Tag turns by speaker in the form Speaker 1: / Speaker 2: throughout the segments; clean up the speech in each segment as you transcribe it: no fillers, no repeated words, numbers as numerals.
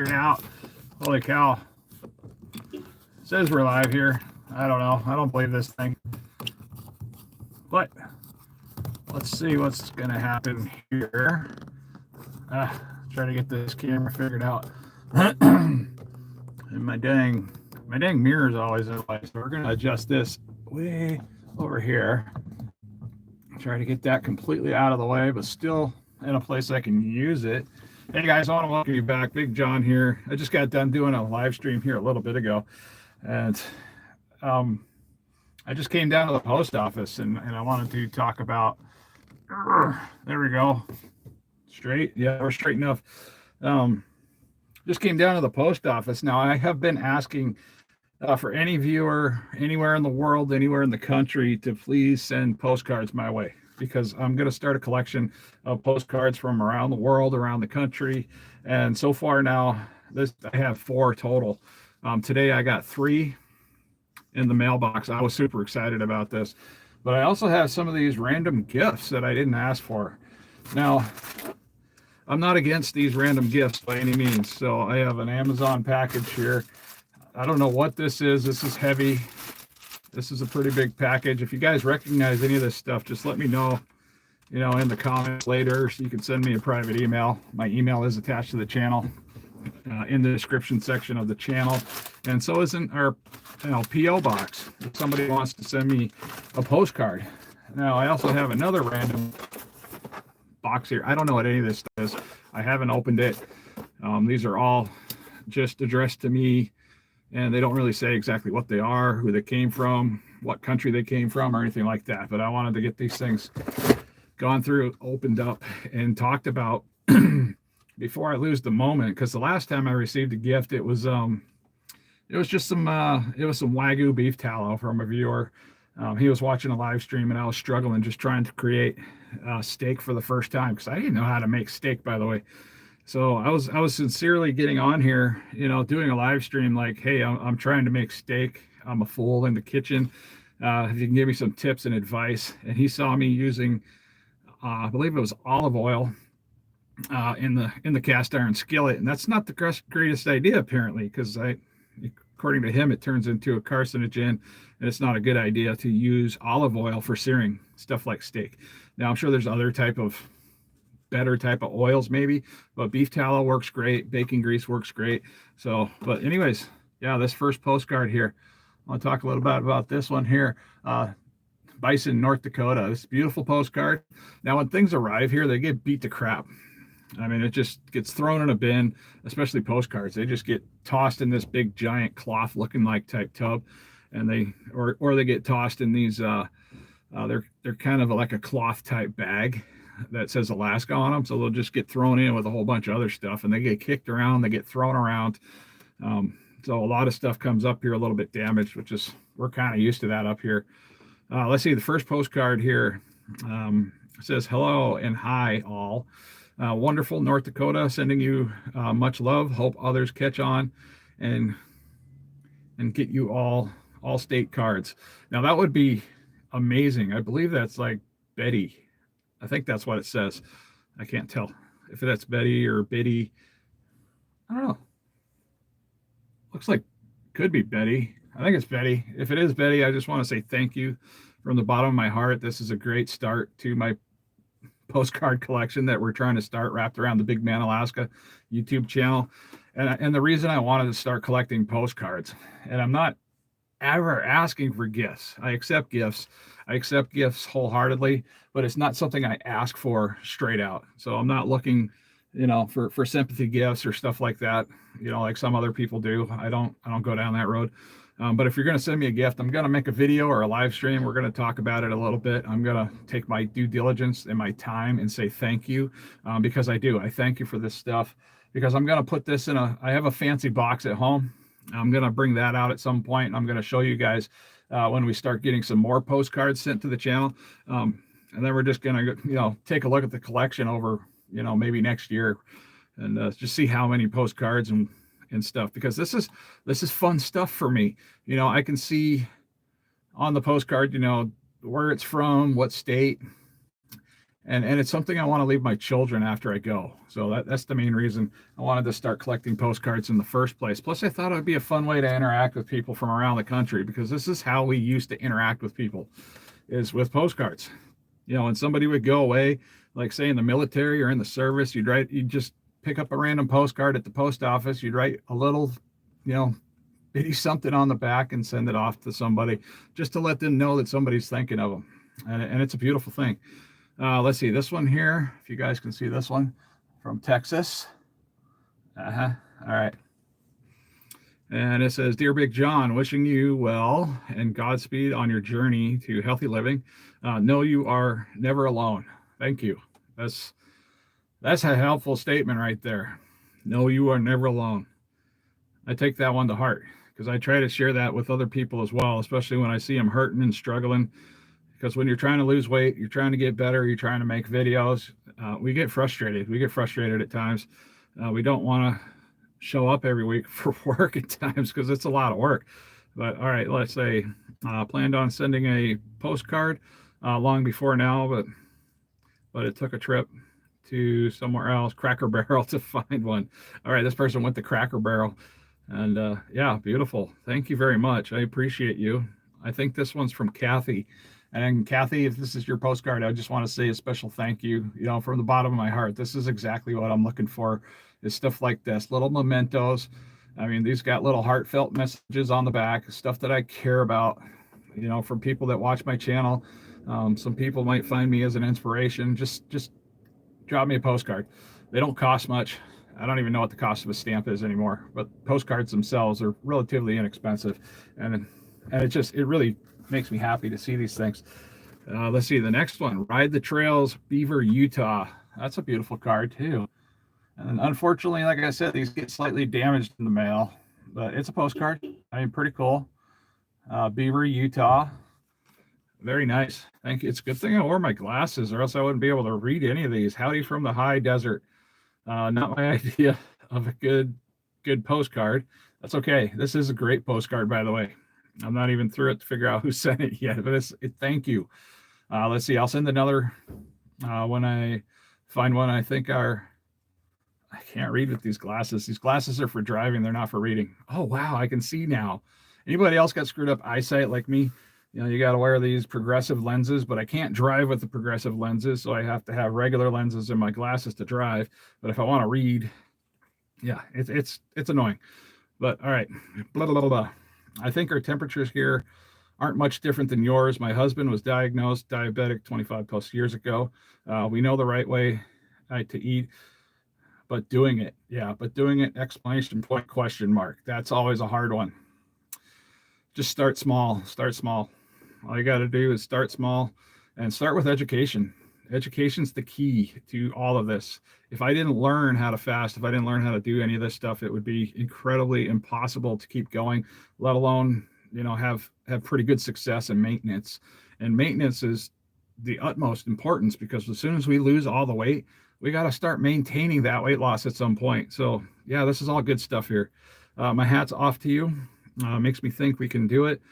Speaker 1: figured it out. Holy cow. It says we're live here. I don't know. I don't believe this thing. But let's see what's going to happen here. Try to get this camera figured out. And my dang mirror is always in place. So we're going to adjust this way over here. Try to get that completely out of the way, but still in a place I can use it. Hey guys, I want to welcome you back. Big John here. I just got done doing a live stream here a little bit ago, and I just came down to the post office and I wanted to talk about. There we go. Straight. Yeah, we're straight enough. Just came down to the post office. Now I have been asking for any viewer anywhere in the world, anywhere in the country, to please send postcards my way, because I'm going to start a collection of postcards from around the world, around the country. And so far now, I have 4 total. Today I got 3 in the mailbox. I was super excited about this, but I also have some of these random gifts that I didn't ask for. Now, I'm not against these random gifts by any means. So I have an Amazon package here. I don't know what this is. This is heavy. This is a pretty big package. If you guys recognize any of this stuff, just let me know, in the comments later. So you can send me a private email. My email is attached to the channel, in the description section of the channel. And so isn't our PO box if somebody wants to send me a postcard. Now, I also have another random box here. I don't know what any of this is. I haven't opened it. These are all just addressed to me, and they don't really say exactly what they are, who they came from, what country they came from, or anything like that. But I wanted to get these things gone through, opened up, and talked about before I lose the moment. Because the last time I received a gift, it was just some Wagyu beef tallow from a viewer. He was watching a live stream, and I was struggling, just trying to create steak for the first time, because I didn't know how to make steak, by the way. So I was sincerely getting on here, doing a live stream like, hey, I'm trying to make steak. I'm a fool in the kitchen. If you can give me some tips and advice. And he saw me using, I believe it was olive oil in the cast iron skillet. And that's not the greatest idea, apparently, because according to him, it turns into a carcinogen, and it's not a good idea to use olive oil for searing stuff like steak. Now, I'm sure there's other better type of oils maybe, but beef tallow works great. Bacon grease works great. So, but anyways, yeah, this first postcard here, I want to talk a little bit about this one here. Bison, North Dakota. This beautiful postcard. Now, when things arrive here, they get beat to crap. I mean, it just gets thrown in a bin, especially postcards. They just get tossed in this big giant cloth looking like type tub, and they get tossed in these they're kind of like a cloth type bag that says Alaska on them. So they'll just get thrown in with a whole bunch of other stuff, and they get kicked around, they get thrown around. So a lot of stuff comes up here a little bit damaged, which is, we're kind of used to that up here. Let's see, the first postcard here says, hello and hi all. Wonderful North Dakota, sending you much love. Hope others catch on and get you all state cards. Now that would be amazing. I believe that's like Betty. I think that's what it says. I can't tell if that's Betty or Biddy. I don't know. Looks like could be Betty. I think it's Betty. If it is Betty, I just want to say thank you from the bottom of my heart. This is a great start to my postcard collection that we're trying to start, wrapped around the Big Man Alaska YouTube channel. And the reason I wanted to start collecting postcards, and I'm not ever asking for gifts. I accept gifts. I accept gifts wholeheartedly, but it's not something I ask for straight out. So I'm not looking, for sympathy gifts or stuff like that, like some other people do. I don't go down that road. But if you're going to send me a gift, I'm going to make a video or a live stream. We're going to talk about it a little bit. I'm going to take my due diligence and my time and say thank you, because I do. I thank you for this stuff, because I'm going to put this I have a fancy box at home. I'm going to bring that out at some point, and I'm going to show you guys when we start getting some more postcards sent to the channel. And then we're just going to, take a look at the collection over, maybe next year, and just see how many postcards and stuff, because this is fun stuff for me. I can see on the postcard, where it's from, what state, and it's something I want to leave my children after I go. So that's the main reason I wanted to start collecting postcards in the first place. Plus, I thought it would be a fun way to interact with people from around the country, because this is how we used to interact with people, is with postcards. When somebody would go away, like say in the military or in the service, you'd just pick up a random postcard at the post office. You'd write a little, bitty something on the back and send it off to somebody, just to let them know that somebody's thinking of them. And it's a beautiful thing. Let's see this one here. If you guys can see this one from Texas. All right. And it says, "Dear Big John, wishing you well and Godspeed on your journey to healthy living. Know you are never alone." Thank you. That's a helpful statement right there. Know you are never alone. I take that one to heart, because I try to share that with other people as well, especially when I see them hurting and struggling. Because when you're trying to lose weight, you're trying to get better, you're trying to make videos, we get frustrated. We get frustrated at times. We don't want to show up every week for work at times, because it's a lot of work. But all right, let's say planned on sending a postcard long before now, but it took a trip to somewhere else, Cracker Barrel, to find one. All right, this person went to Cracker Barrel, and yeah, beautiful. Thank you very much. I appreciate you. I think this one's from Kathy. And Kathy, if this is your postcard, I just want to say a special thank you, from the bottom of my heart. This is exactly what I'm looking for, is stuff like this, little mementos. I mean, these got little heartfelt messages on the back, stuff that I care about, from people that watch my channel. Some people might find me as an inspiration. Just drop me a postcard. They don't cost much. I don't even know what the cost of a stamp is anymore, but postcards themselves are relatively inexpensive. And it really makes me happy to see these things. Let's see the next one. Ride the Trails, Beaver, Utah. That's a beautiful card too. And unfortunately, like I said, these get slightly damaged in the mail, but it's a postcard. I mean, pretty cool. Beaver, Utah. Very nice. Thank you. It's a good thing I wore my glasses, or else I wouldn't be able to read any of these. Howdy from the high desert. Not my idea of a good postcard. That's okay. This is a great postcard, by the way. I'm not even through it to figure out who sent it yet, but thank you. Let's see. I'll send another when I find one I think I can't read with these glasses. These glasses are for driving. They're not for reading. Oh, wow. I can see now. Anybody else got screwed up eyesight like me? You got to wear these progressive lenses, but I can't drive with the progressive lenses, so I have to have regular lenses in my glasses to drive. But if I want to read, yeah, it's annoying. But all right, blah, blah, blah, blah. I think our temperatures here aren't much different than yours. My husband was diagnosed diabetic 25 plus years ago. We know the right way to eat, but doing it, exclamation point, question mark. That's always a hard one. Just start small. All you got to do is start small, and start with education. Education's the key to all of this. If I didn't learn how to fast, if I didn't learn how to do any of this stuff, it would be incredibly impossible to keep going, let alone, have pretty good success in maintenance. And maintenance is the utmost importance, because as soon as we lose all the weight, we got to start maintaining that weight loss at some point. So yeah, this is all good stuff here. My hat's off to you. Makes me think we can do it.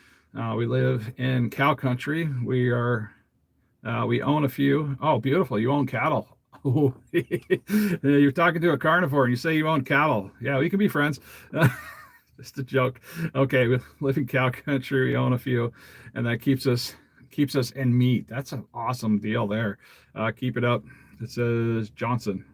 Speaker 1: We live in cow country. We own a few. Oh, beautiful. You own cattle. Oh, you're talking to a carnivore and you say you own cattle. Yeah, we can be friends. Just a joke. Okay, we live in cow country. We own a few, and that keeps us in meat. That's an awesome deal there. Keep it up. It says Johnson.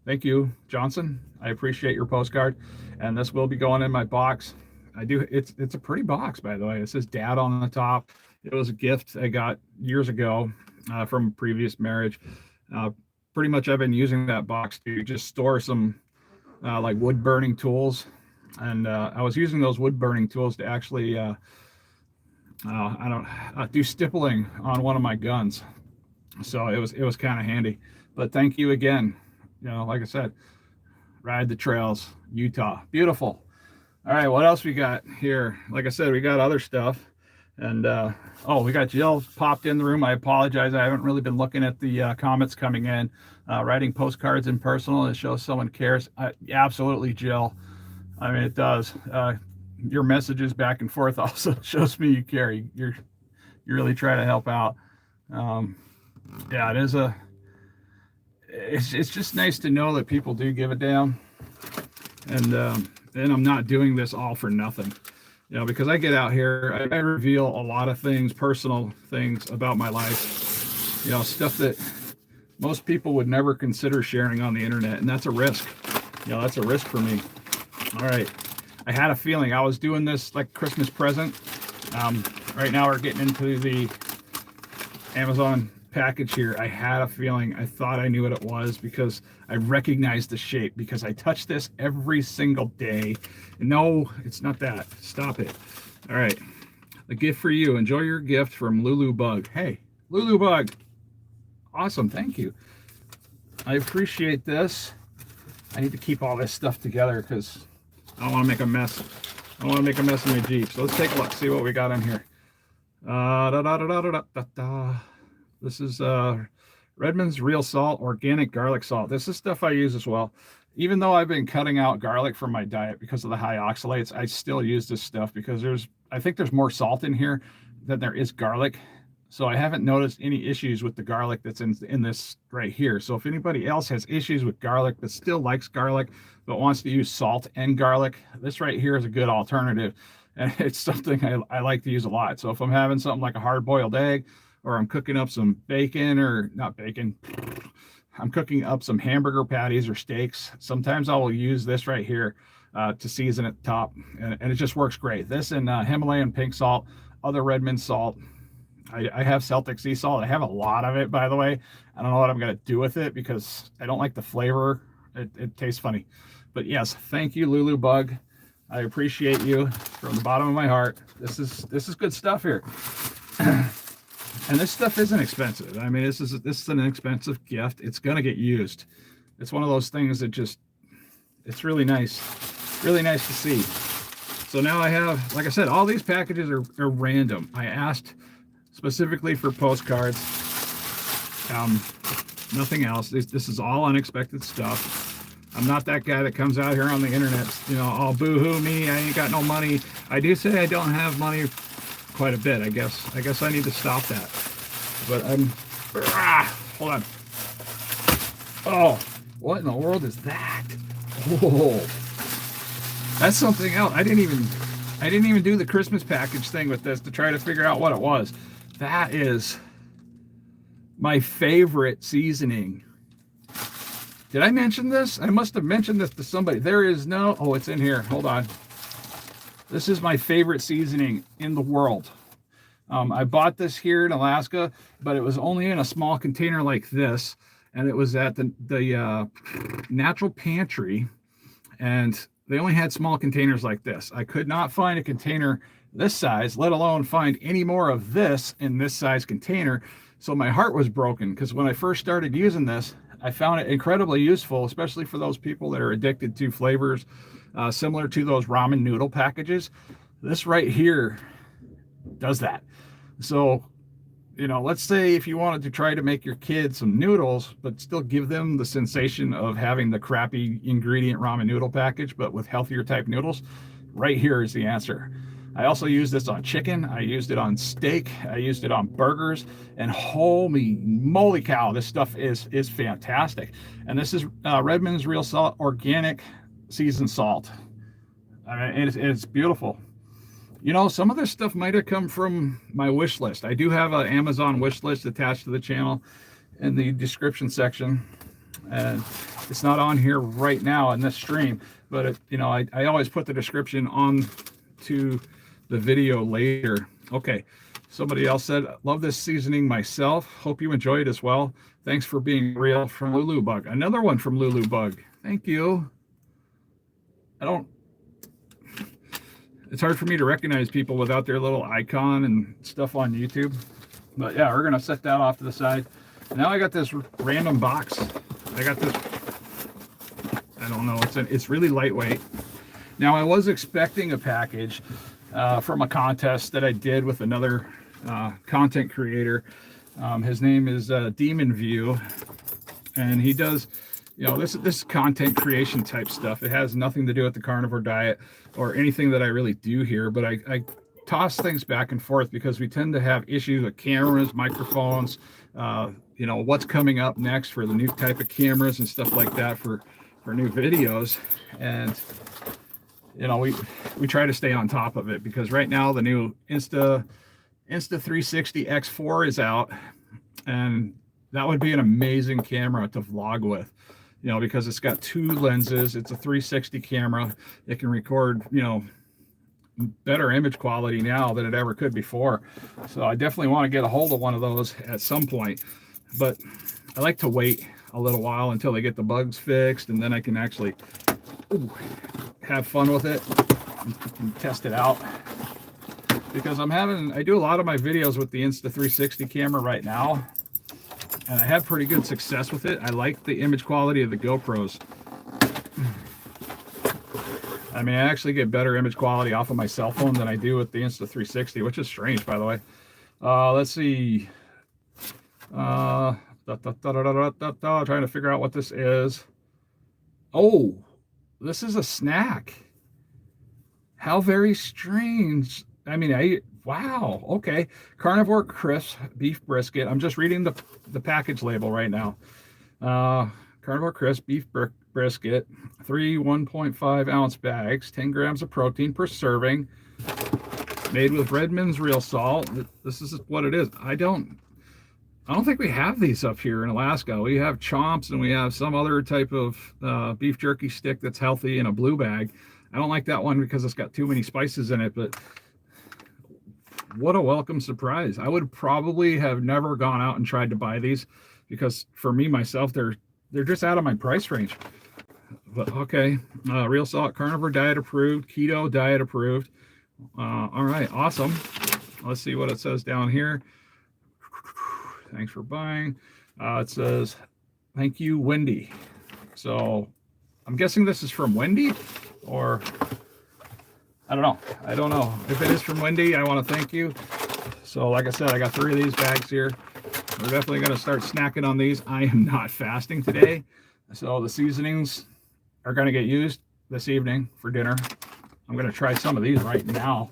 Speaker 1: Thank you, Johnson. I appreciate your postcard, and this will be going in my box. It's a pretty box, by the way. It says Dad on the top. It was a gift I got years ago from a previous marriage. Pretty much I've been using that box to just store some like wood burning tools. And I was using those wood burning tools to actually do stippling on one of my guns. So it was kind of handy. But thank you again. Like I said, ride the trails, Utah. Beautiful. All right, what else we got here? Like I said, we got other stuff. And we got Jill popped in the room. I apologize. I haven't really been looking at the comments coming in. Writing postcards in personal, it shows someone cares. Absolutely, Jill. I mean, it does. Your messages back and forth also shows me you care. You really try to help out. Yeah, it is a it's just nice to know that people do give a damn, and I'm not doing this all for nothing, you know, because I get out here, I reveal a lot of things, personal things about my life, you know, stuff that most people would never consider sharing on the internet, and that's a risk. You know, that's a risk for me. All right, I had a feeling I was doing this like Christmas present. Right now we're getting into the Amazon package here. I had a feeling, I thought I knew what it was because I recognized the shape because I touch this every single day. No, it's not that. Stop it. All right, the gift for you. Enjoy your gift from Lulu Bug. Hey, Lulu Bug. Awesome, thank you. I appreciate this. I need to keep all this stuff together because I don't want to make a mess. I don't want to make a mess in my Jeep. So let's take a look, see what we got in here. This is Redmond's Real Salt, organic garlic salt. This is stuff I use as well. Even though I've been cutting out garlic from my diet because of the high oxalates, I still use this stuff because I think there's more salt in here than there is garlic. So I haven't noticed any issues with the garlic that's in this right here. So if anybody else has issues with garlic but still likes garlic but wants to use salt and garlic, this right here is a good alternative. And it's something I like to use a lot. So if I'm having something like a hard-boiled egg, or I'm cooking up some bacon, or not bacon, I'm cooking up some hamburger patties or steaks, sometimes I will use this right here to season at the top. And it just works great. This and Himalayan pink salt, other Redmond salt. I have Celtic sea salt. I have a lot of it, by the way. I don't know what I'm going to do with it because I don't like the flavor. It tastes funny. But yes, thank you, Lulu Bug. I appreciate you from the bottom of my heart. This is good stuff here. And this stuff isn't expensive. I mean, this is an inexpensive gift. It's going to get used. It's one of those things that it's really nice. Really nice to see. So now I have, like I said, all these packages are random. I asked specifically for postcards, nothing else. This is all unexpected stuff. I'm not that guy that comes out here on the internet, you know, all boo-hoo me, I ain't got no money. I do say I don't have money quite a bit. I guess I need to stop that. But hold on. Oh, what in the world is that? Oh, that's something else. I didn't even do the Christmas package thing with this to try to figure out what it was. That is my favorite seasoning. Did I mention this? I must have mentioned this to somebody. Oh, it's in here. Hold on. This is my favorite seasoning in the world. I bought this here in Alaska, but it was only in a small container like this. And it was at the Natural Pantry. And they only had small containers like this. I could not find a container this size, let alone find any more of this in this size container. So my heart was broken because when I first started using this, I found it incredibly useful, especially for those people that are addicted to flavors similar to those ramen noodle packages. This right here does that. So, you know, let's say if you wanted to try to make your kids some noodles, but still give them the sensation of having the crappy ingredient ramen noodle package, but with healthier type noodles, right here is the answer. I also use this on chicken. I used it on steak. I used it on burgers. And holy moly cow, this stuff is fantastic. And this is Redmond's Real Salt, organic seasoned salt. I mean, it's beautiful. You know, some of this stuff might have come from my wish list. I do have an Amazon wish list attached to the channel in the description section. And it's not on here right now in this stream, but you know, I always put the description on to the video later. Okay, somebody else said, love this seasoning myself. Hope you enjoy it as well. Thanks for being real, from Lulu Bug. Another one from Lulu Bug. Thank you. It's hard for me to recognize people without their little icon and stuff on YouTube. But yeah, we're gonna set that off to the side. Now I got this random box. I got this, I don't know, it's really lightweight. Now I was expecting a package from a contest that I did with another content creator. His name is Demon View, and he does, you know, this content creation type stuff. It has nothing to do with the carnivore diet or anything that I really do here, but I toss things back and forth because we tend to have issues with cameras, microphones, you know, what's coming up next for the new type of cameras and stuff like that for new videos. And, you know, we try to stay on top of it because right now the new Insta360 X4 is out, and that would be an amazing camera to vlog with, you know, because it's got 2 lenses. It's a 360 camera. It can record, you know, better image quality now than it ever could before. So I definitely want to get a hold of one of those at some point, but I like to wait a little while until they get the bugs fixed, and then I can actually have fun with it and test it out. Because I do a lot of my videos with the Insta360 camera right now, and I have pretty good success with it. I like the image quality of the GoPros. I mean, I actually get better image quality off of my cell phone than I do with the Insta360, which is strange, by the way. Let's see. Trying to figure out what this is. Oh, this is a snack. How very strange. I mean, wow, okay. Carnivore crisp beef brisket. I'm just reading the package label right now. Carnivore crisp beef brisket, 3 1.5 ounce bags, 10 grams of protein per serving, made with Redmond's real salt. This is what it is. I don't think we have these up here in Alaska. We have chomps and we have some other type of beef jerky stick that's healthy in a blue bag. I don't like that one because it's got too many spices in it, but what a welcome surprise. I would probably have never gone out and tried to buy these because for me, myself, they're just out of my price range. But okay, real salt, carnivore diet approved, keto diet approved. All right, awesome. Let's see what it says down here. Thanks for buying. It says, thank you, Wendy. So I'm guessing this is from Wendy, or I don't know. I don't know. If it is from Wendy, I want to thank you. So like I said, I got 3 of these bags here. We're definitely going to start snacking on these. I am not fasting today, so the seasonings are going to get used this evening for dinner. I'm going to try some of these right now.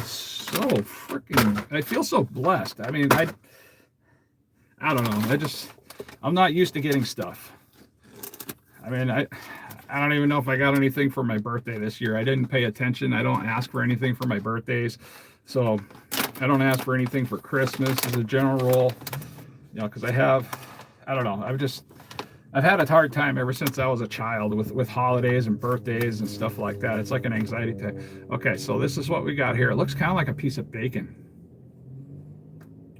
Speaker 1: So freaking, I feel so blessed. I mean, I don't know. I'm not used to getting stuff. I mean, I don't even know if I got anything for my birthday this year. I didn't pay attention. I don't ask for anything for my birthdays. So I don't ask for anything for Christmas as a general rule, you know, because I don't know. I've had a hard time ever since I was a child with holidays and birthdays and stuff like that. It's like an anxiety attack. Okay, so this is what we got here. It looks kind of like a piece of bacon.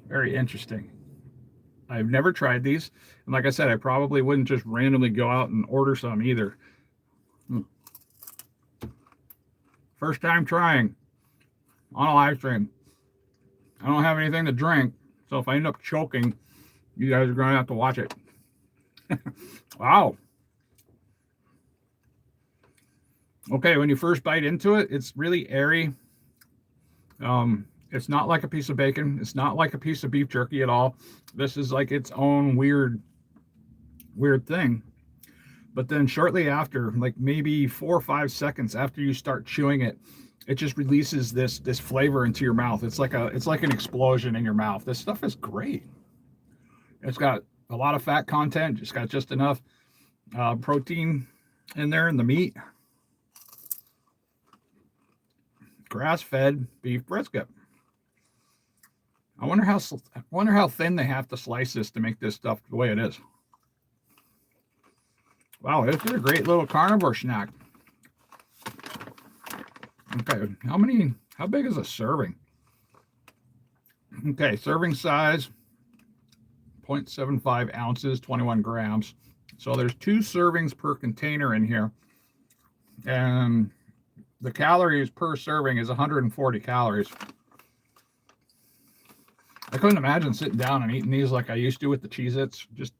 Speaker 1: Very interesting. I've never tried these. And like I said, I probably wouldn't just randomly go out and order some either. First time trying on a live stream. I don't have anything to drink, so if I end up choking, you guys are going to have to watch it. Wow. Okay, when you first bite into it, it's really airy. It's not like a piece of bacon. It's not like a piece of beef jerky at all. This is like its own weird thing. But then shortly after, like maybe 4 or 5 seconds after you start chewing it, it just releases this flavor into your mouth. It's like an explosion in your mouth. This stuff is great. It's got a lot of fat content. It's got just enough protein in there in the meat. Grass-fed beef brisket. I wonder how thin they have to slice this to make this stuff the way it is. Wow, this is a great little carnivore snack. Okay, how big is a serving? Okay, serving size, 0.75 ounces, 21 grams. So there's 2 servings per container in here. And the calories per serving is 140 calories. I couldn't imagine sitting down and eating these like I used to with the Cheez-Its. Just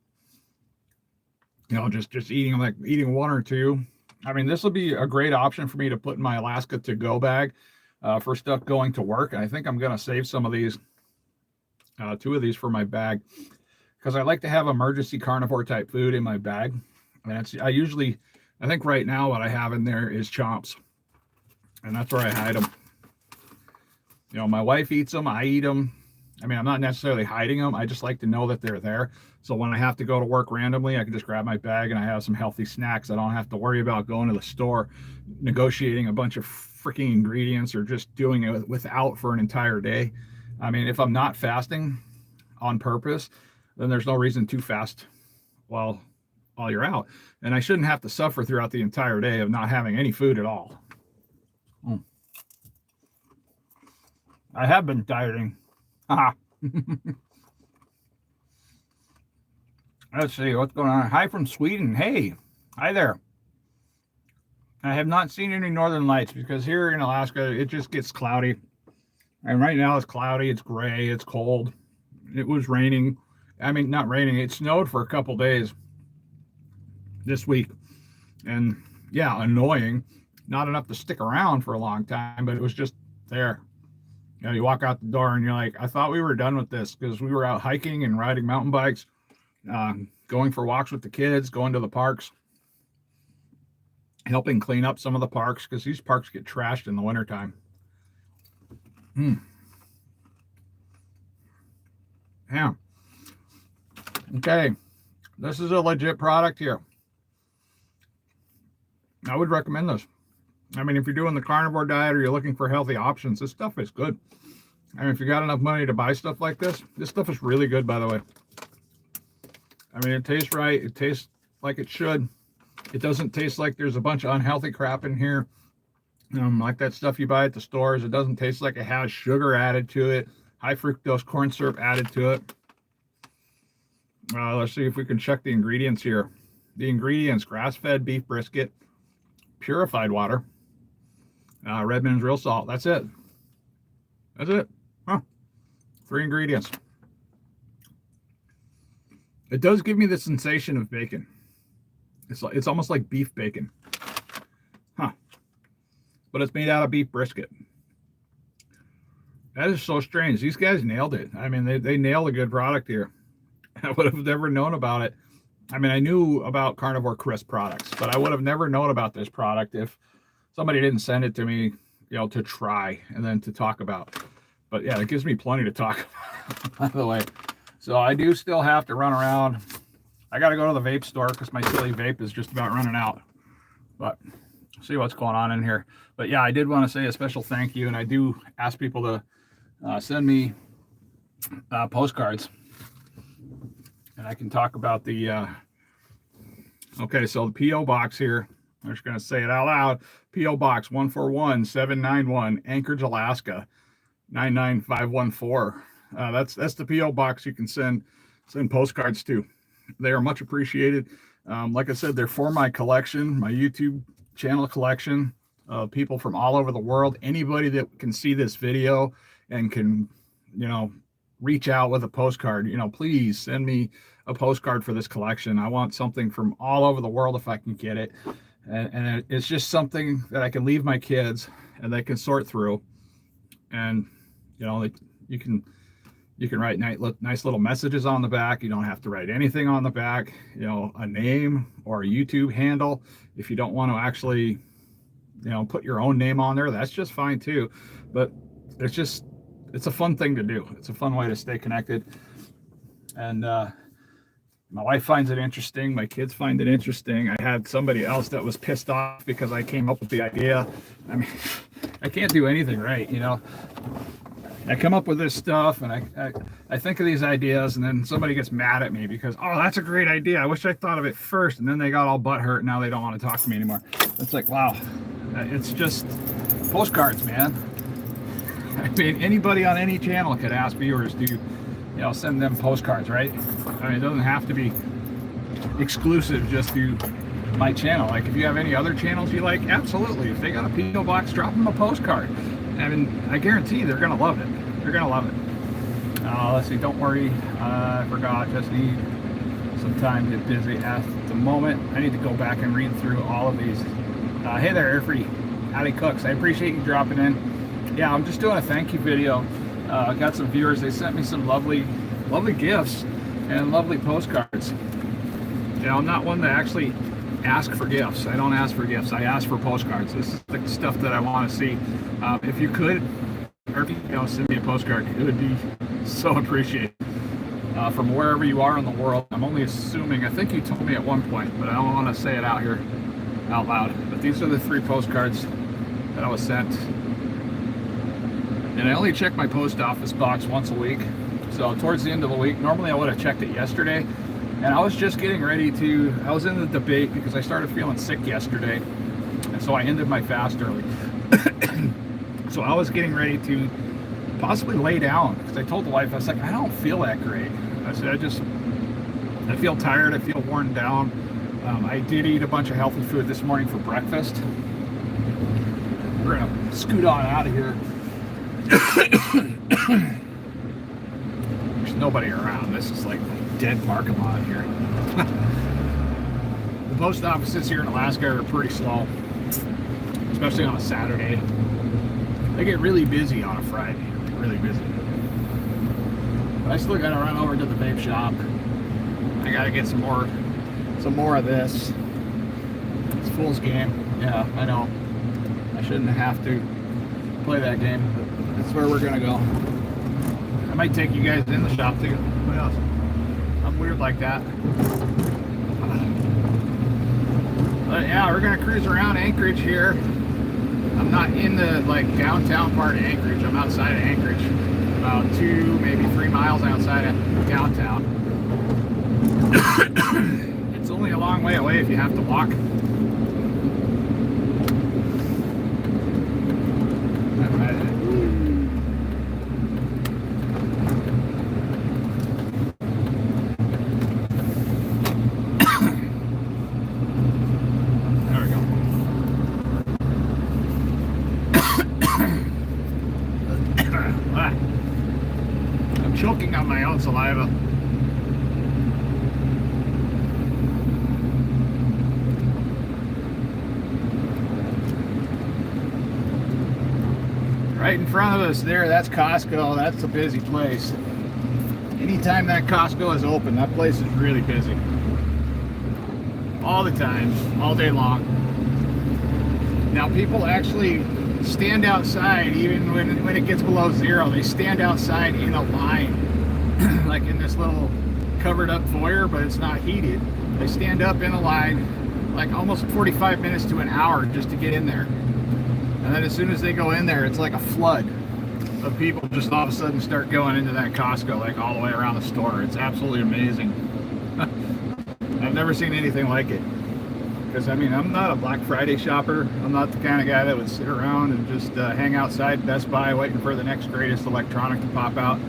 Speaker 1: eating like eating 1 or 2. I mean, this will be a great option for me to put in my Alaska to-go bag for stuff going to work. And I think I'm going to save some of these, 2 of these for my bag, because I like to have emergency carnivore type food in my bag. And I think right now what I have in there is chomps, and that's where I hide them. You know, my wife eats them, I eat them. I mean, I'm not necessarily hiding them. I just like to know that they're there. So when I have to go to work randomly, I can just grab my bag and I have some healthy snacks. I don't have to worry about going to the store, negotiating a bunch of freaking ingredients, or just doing it without for an entire day. I mean, if I'm not fasting on purpose, then there's no reason to fast while you're out. And I shouldn't have to suffer throughout the entire day of not having any food at all. I have been dieting. Let's see what's going on. Hi from Sweden. Hey, hi there. I have not seen any northern lights because here in Alaska it just gets cloudy, and right now it's cloudy, it's gray, it's cold. It was raining. I mean, not raining, it snowed for a couple days this week, and yeah, annoying. Not enough to stick around for a long time, but it was just there. You know, you walk out the door and you're like, I thought we were done with this, because we were out hiking and riding mountain bikes, going for walks with the kids, going to the parks, helping clean up some of the parks, because these parks get trashed in the wintertime. Yeah. Okay. This is a legit product here. I would recommend this. I mean, if you're doing the carnivore diet or you're looking for healthy options, this stuff is good. I mean, if you got enough money to buy stuff like this stuff is really good, by the way. I mean, it tastes right. It tastes like it should. It doesn't taste like there's a bunch of unhealthy crap in here. Like that stuff you buy at the stores. It doesn't taste like it has sugar added to it, high fructose corn syrup added to it. Let's see if we can check the ingredients here. The ingredients: grass-fed beef brisket, purified water, Redmond's real salt. That's it. That's it. Huh. 3 ingredients. It does give me the sensation of bacon. It's almost like beef bacon. Huh. But it's made out of beef brisket. That is so strange. These guys nailed it. I mean, they nailed a good product here. I would have never known about it. I mean, I knew about Carnivore Crisp products, but I would have never known about this product if somebody didn't send it to me, you know, to try and then to talk about. But yeah, it gives me plenty to talk about, by the way. So I do still have to run around. I got to go to the vape store because my silly vape is just about running out. But see what's going on in here. But yeah, I did want to say a special thank you, and I do ask people to send me postcards. And I can talk about the, okay, so the P.O. Box here, I'm just going to say it out loud. P.O. Box 141791, Anchorage, Alaska, 99514. That's the P.O. Box you can send postcards to. They are much appreciated. Like I said, they're for my collection, my YouTube channel collection of people from all over the world. Anybody that can see this video and can, you know, reach out with a postcard, you know, please send me a postcard for this collection. I want something from all over the world if I can get it. And it's just something that I can leave my kids and they can sort through. And, you know, you can write nice little messages on the back. You don't have to write anything on the back, you know, a name or a YouTube handle. If you don't want to actually, you know, put your own name on there, that's just fine too. But it's a fun thing to do. It's a fun way to stay connected. And my wife finds it interesting. My kids find it interesting. I had somebody else that was pissed off because I came up with the idea. I mean, I can't do anything right, you know. I come up with this stuff and I think of these ideas, and then somebody gets mad at me because, oh, that's a great idea. I wish I thought of it first. And then they got all butthurt and now they don't want to talk to me anymore. It's like, wow, it's just postcards, man. I mean, anybody on any channel could ask viewers to, you know, send them postcards, right? I mean, it doesn't have to be exclusive just to my channel. Like, if you have any other channels you like, absolutely. If they got a P.O. box, drop them a postcard. I mean, I guarantee they're going to love it. They're going to love it. Let's see, don't worry. I forgot. Just need some time to get busy at the moment. I need to go back and read through all of these. Hey there, Airfree. Howdy Cooks. I appreciate you dropping in. Yeah, I'm just doing a thank you video. I got some viewers. They sent me some lovely gifts and lovely postcards. You know, I'm not one to actually ask for gifts. I don't ask for gifts. I ask for postcards. This is the stuff that I want to see. If you could or if you send me a postcard, it would be so appreciated. From wherever you are in the world. I'm only assuming, I think you told me at one point, but I don't want to say it out here out loud. But these are the 3 postcards that I was sent. And I only check my post office box once a week. So towards the end of the week, normally I would have checked it yesterday. And I was just getting ready to, I was in the debate because I started feeling sick yesterday. And so I ended my fast early. So I was getting ready to possibly lay down because I told the wife, I was like, I don't feel that great. I said, I feel tired, I feel worn down. I did eat a bunch of healthy food this morning for breakfast. We're gonna scoot on out of here. There's nobody around. This is like a dead parking lot here. The post offices here in Alaska are pretty slow, especially on a Saturday. They get really busy on a Friday. Really busy. But I still gotta run over to the vape shop. I gotta get some more of this. It's fool's game. Yeah, I know. I shouldn't have to play that game, but that's where we're gonna go. I might take you guys in the shop too. What else? I'm weird like that. But yeah, we're gonna cruise around Anchorage here. I'm not in the downtown part of Anchorage. I'm outside of Anchorage, about 2, maybe 3 miles outside of downtown. It's only a long way away if you have to walk. Choking on my own saliva. Right in front of us there, that's Costco. That's a busy place. Anytime that Costco is open, that place is really busy. All the time, all day long. Now people actually stand outside even when it gets below 0. They stand outside in a line, like in this little covered up foyer, but it's not heated. They stand up in a line like almost 45 minutes to an hour just to get in there. And then as soon as they go in there, it's like a flood of people just all of a sudden start going into that Costco, like all the way around the store. It's absolutely amazing. I've never seen anything like it. Because, I mean, I'm not a Black Friday shopper. I'm not the kind of guy that would sit around and just hang outside Best Buy waiting for the next greatest electronic to pop out.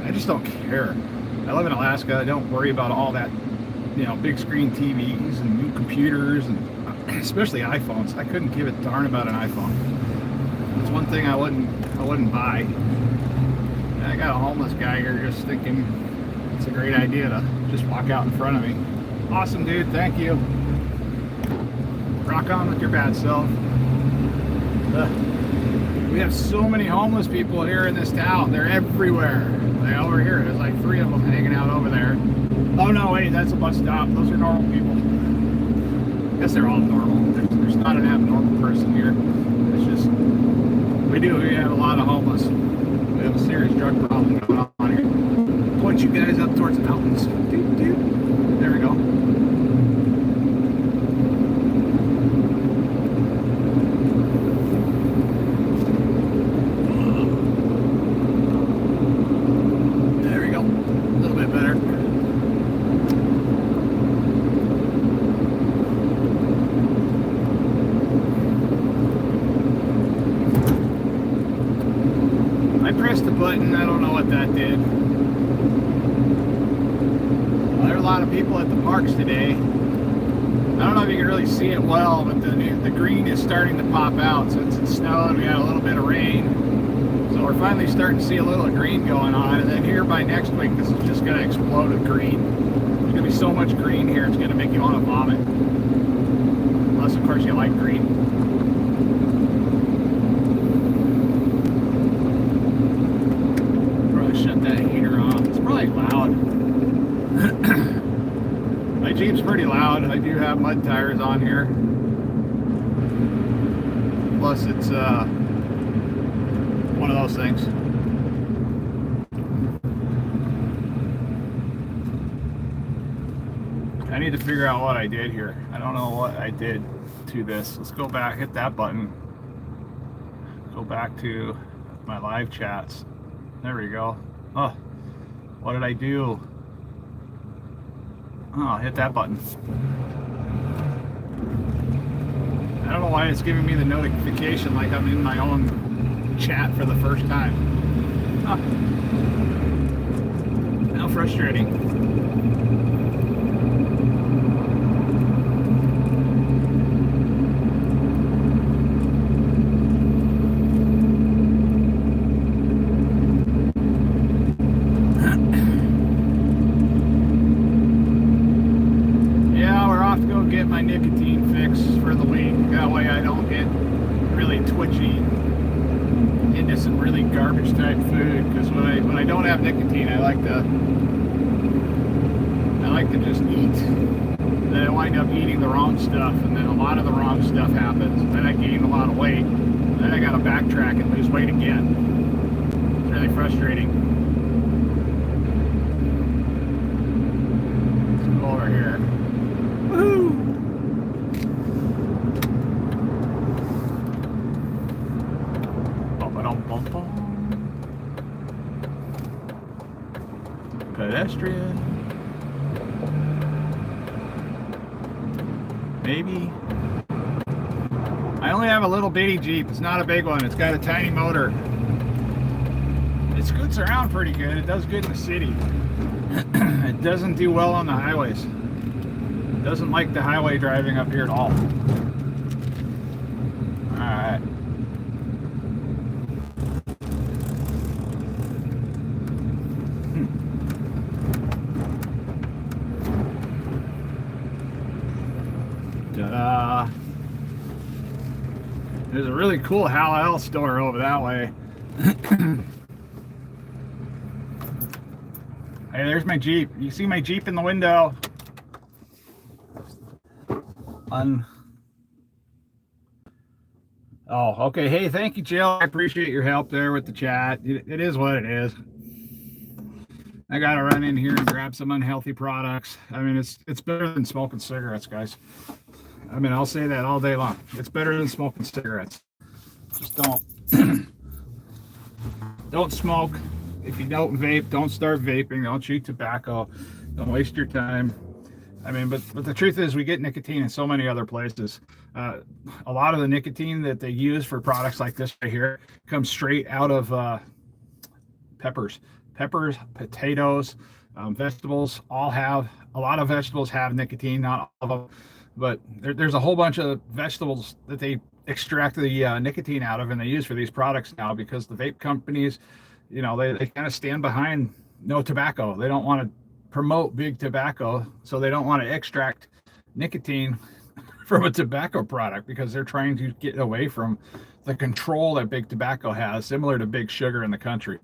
Speaker 1: I just don't care. I live in Alaska. I don't worry about all that, big screen TVs and new computers, and especially iPhones. I couldn't give a darn about an iPhone. That's one thing I wouldn't buy. And I got a homeless guy here just thinking it's a great idea to just walk out in front of me. Awesome, dude. Thank you. Rock on with your bad self. We have so many homeless people here in this town. They're everywhere. Like over here, there's like 3 of them hanging out over there. Oh no, wait, that's a bus stop. Those are normal people. I guess they're all normal. There's not an abnormal person here. It's just, we have a lot of homeless. We have a serious drug problem going on here. Point you guys up towards the mountains. There we go. Button. I don't know what that did. Well, there are a lot of people at the parks today. I don't know if you can really see it well, but the green is starting to pop out. Since it snowed, we had a little bit of rain. So we're finally starting to see a little green going on. And then here by next week, this is just going to explode with green. There's going to be so much green here, it's going to make you want to vomit. Unless, of course, you like green. Loud. My Jeep's pretty loud. I do have mud tires on here. Plus it's one of those things. I need to figure out what I did here. I don't know what I did to this. Let's go back, hit that button. Go back to my live chats. There we go. Oh, what did I do? Oh, hit that button. I don't know why it's giving me the notification like I'm in my own chat for the first time. Oh. How frustrating. My nicotine fix for the week. That way I don't get really twitchy into some really garbage type food, because when I don't have nicotine, I like to just eat. Then I wind up eating the wrong stuff, and then a lot of the wrong stuff happens. Then I gain a lot of weight. Then I gotta backtrack and lose weight again. It's really frustrating. Let's go over here. Woohoo! Pedestrian. Maybe. I only have a little bitty Jeep. It's not a big one. It's got a tiny motor. It scoots around pretty good. It does good in the city. It doesn't do well on the highways. It doesn't like the highway driving up here at all. Alright. Ta-da. There's a really cool Hal store over that way. Hey, there's my Jeep. You see my Jeep in the window. Oh, okay. Hey, thank you, Jill. I appreciate your help there with the chat. It is what it is. I gotta run in here and grab some unhealthy products. I mean, it's better than smoking cigarettes, guys. I mean, I'll say that all day long. It's better than smoking cigarettes. Just don't smoke. If you don't vape, don't start vaping. Don't chew tobacco. Don't waste your time. I mean, but the truth is, we get nicotine in so many other places. A lot of the nicotine that they use for products like this right here comes straight out of peppers, potatoes, vegetables. A lot of vegetables have nicotine, not all of them, but there's a whole bunch of vegetables that they extract the nicotine out of, and they use for these products now, because the vape companies, you know, they kind of stand behind no tobacco. They don't want to promote big tobacco, so they don't want to extract nicotine from a tobacco product, because they're trying to get away from the control that big tobacco has, similar to big sugar in the country.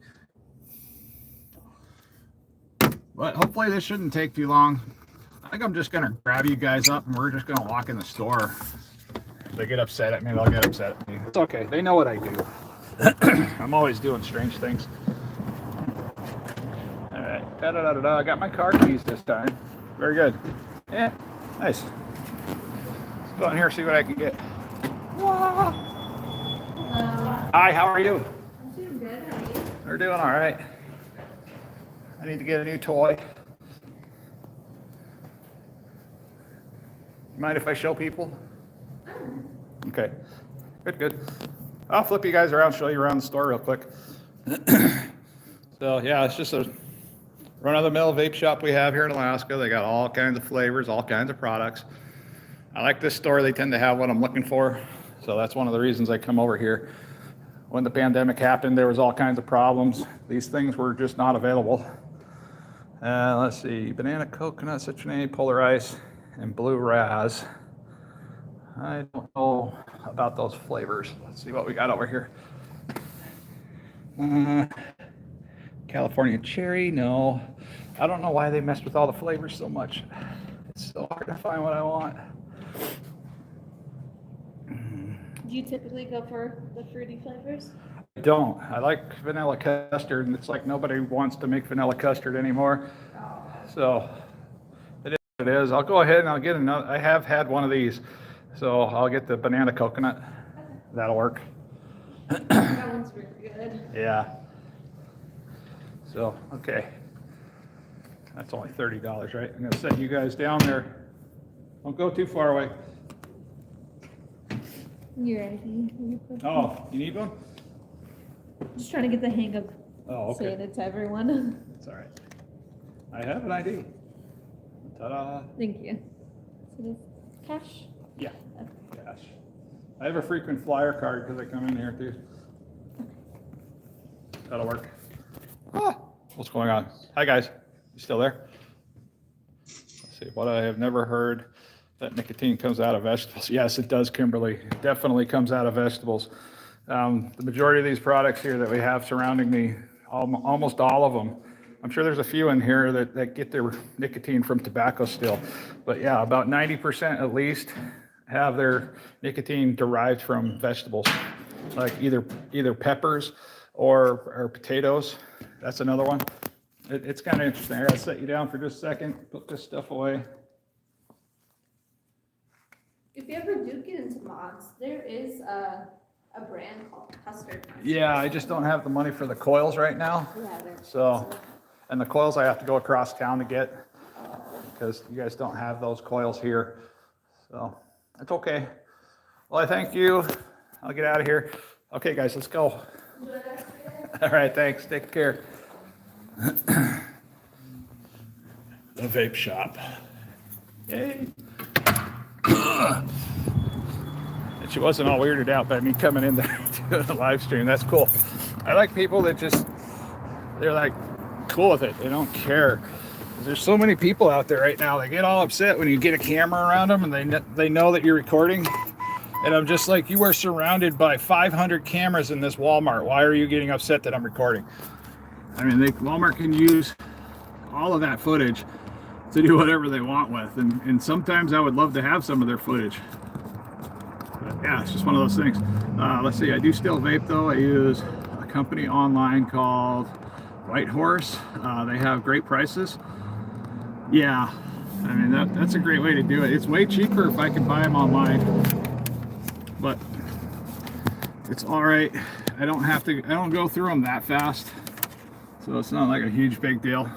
Speaker 1: But hopefully this shouldn't take too long. I think I'm just gonna grab you guys up and we're just gonna walk in the store. If they get upset at me, they'll get upset at me. It's okay, they know what I do. I'm always doing strange things. All right, I got my car keys this time. Very good. Yeah, nice. Let's go in here and see what I can get. Hello. Hi, how are you?
Speaker 2: I'm doing good. How are you?
Speaker 1: We're doing all right. I need to get a new toy. Mind if I show people? Okay, good. I'll flip you guys around, show you around the store real quick. So yeah, it's just a run-of-the-mill vape shop we have here in Alaska. They got all kinds of flavors, all kinds of products. I like this store. They tend to have what I'm looking for. So that's one of the reasons I come over here. When the pandemic happened, there was all kinds of problems. These things were just not available. Let's see, banana, coconut, citronade, polar ice, and blue raz. I don't know about those flavors. Let's see what we got over here. California cherry, no. I don't know why they messed with all the flavors so much. It's so hard to find what I want.
Speaker 2: Do you typically go for the fruity flavors?
Speaker 1: don't. I like vanilla custard, and it's like nobody wants to make vanilla custard anymore. So it is what it is. I'll go ahead and I'll get another. I have had one of these, so I'll get the banana coconut. That'll work.
Speaker 2: That one's really good.
Speaker 1: Yeah. So, okay. That's only $30, right? I'm going to set you guys down there. Don't go too far away.
Speaker 2: You ready?
Speaker 1: Oh, you need one?
Speaker 2: Just trying to get the hang of saying
Speaker 1: Okay.
Speaker 2: it to everyone.
Speaker 1: It's all right. I have an ID. Ta-da.
Speaker 2: Thank you. So this cash?
Speaker 1: Yeah. Gosh. I have a frequent flyer card because I come in here too. That'll work. Ah, what's going on? Hi guys. You still there? Let's see. What I have never heard that nicotine comes out of vegetables. Yes, it does, Kimberly. It definitely comes out of vegetables. The majority of these products here that we have surrounding me, almost all of them. I'm sure there's a few in here that get their nicotine from tobacco still. But yeah, about 90% at least have their nicotine derived from vegetables, like either peppers or potatoes. That's another one. It's kind of interesting. I gotta set you down for just a second, put this stuff away.
Speaker 2: If you ever do get into mods, there is a brand called Custard.
Speaker 1: Yeah, I just don't have the money for the coils right now.
Speaker 2: Yeah,
Speaker 1: So, and the coils I have to go across town to get because you guys don't have those coils here. So, that's okay. Well, I thank you. I'll get out of here. Okay, guys, let's go. All right, thanks. Take care. The vape shop. Yay. And she wasn't all weirded out by me coming in there to the live stream. That's cool. I like people that they're like cool with it. They don't care. There's so many people out there right now. They get all upset when you get a camera around them and they know that you're recording. And I'm just like, you are surrounded by 500 cameras in this Walmart. Why are you getting upset that I'm recording? I mean, Walmart can use all of that footage to do whatever they want with. And sometimes I would love to have some of their footage. But yeah, it's just one of those things. Let's see, I do still vape though. I use a company online called White Horse. They have great prices. Yeah, I mean, that's a great way to do it. It's way cheaper if I can buy them online. But it's all right. I don't go through them that fast. So it's not like a huge big deal.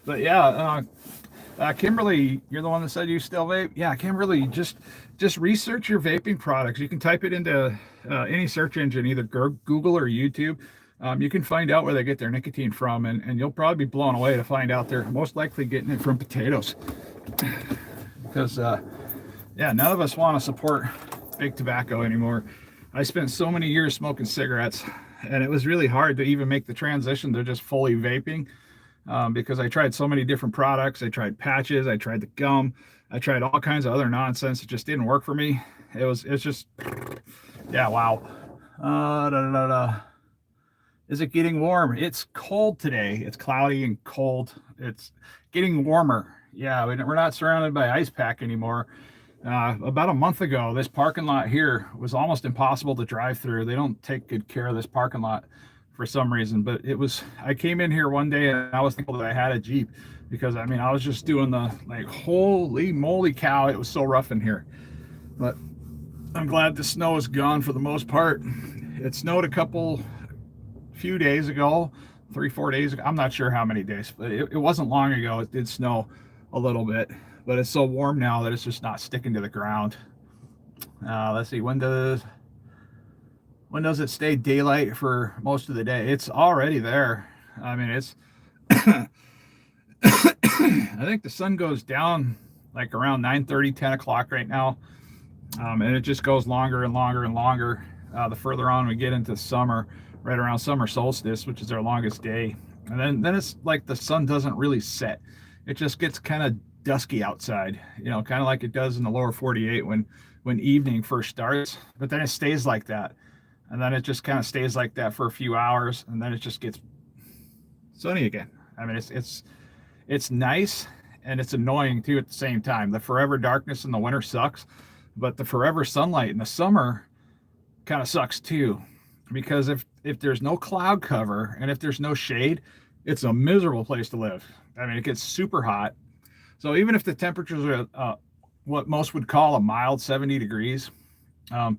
Speaker 1: But yeah, Kimberly, you're the one that said you still vape? Yeah, Kimberly, just research your vaping products. You can type it into any search engine, either Google or YouTube. You can find out where they get their nicotine from, and you'll probably be blown away to find out they're most likely getting it from potatoes. Because, yeah, none of us want to support big tobacco anymore. I spent so many years smoking cigarettes, and it was really hard to even make the transition to just fully vaping. Because I tried so many different products. I tried patches, I tried the gum, I tried all kinds of other nonsense. It just didn't work for me. It's just, yeah, wow. Is it getting warm? It's cold today. It's cloudy and cold. It's getting warmer. Yeah, we're not surrounded by ice pack anymore. About a month ago, this parking lot here was almost impossible to drive through. They don't take good care of this parking lot for some reason, but I came in here one day and I was thankful that I had a Jeep, because I mean, I was just doing the like, holy moly cow, it was so rough in here. But I'm glad the snow is gone for the most part. It snowed a few days ago, 3-4 days ago. I'm not sure how many days, but it wasn't long ago. It did snow a little bit, but it's so warm now that it's just not sticking to the ground. Let's see, when does it stay daylight for most of the day? It's already there. I mean, it's I think the sun goes down like around 9:30, 10 o'clock right now. And it just goes longer and longer and longer the further on we get into summer, right around summer solstice, which is our longest day. And then it's like the sun doesn't really set. It just gets kind of dusky outside, kind of like it does in the lower 48 when evening first starts. But then it stays like that. And then it just kind of stays like that for a few hours, and then it just gets sunny again. I mean, it's nice, and it's annoying too at the same time. The forever darkness in the winter sucks, but the forever sunlight in the summer kind of sucks too, because if there's no cloud cover and if there's no shade, it's a miserable place to live. I mean, it gets super hot. So even if the temperatures are what most would call a mild 70 degrees, um,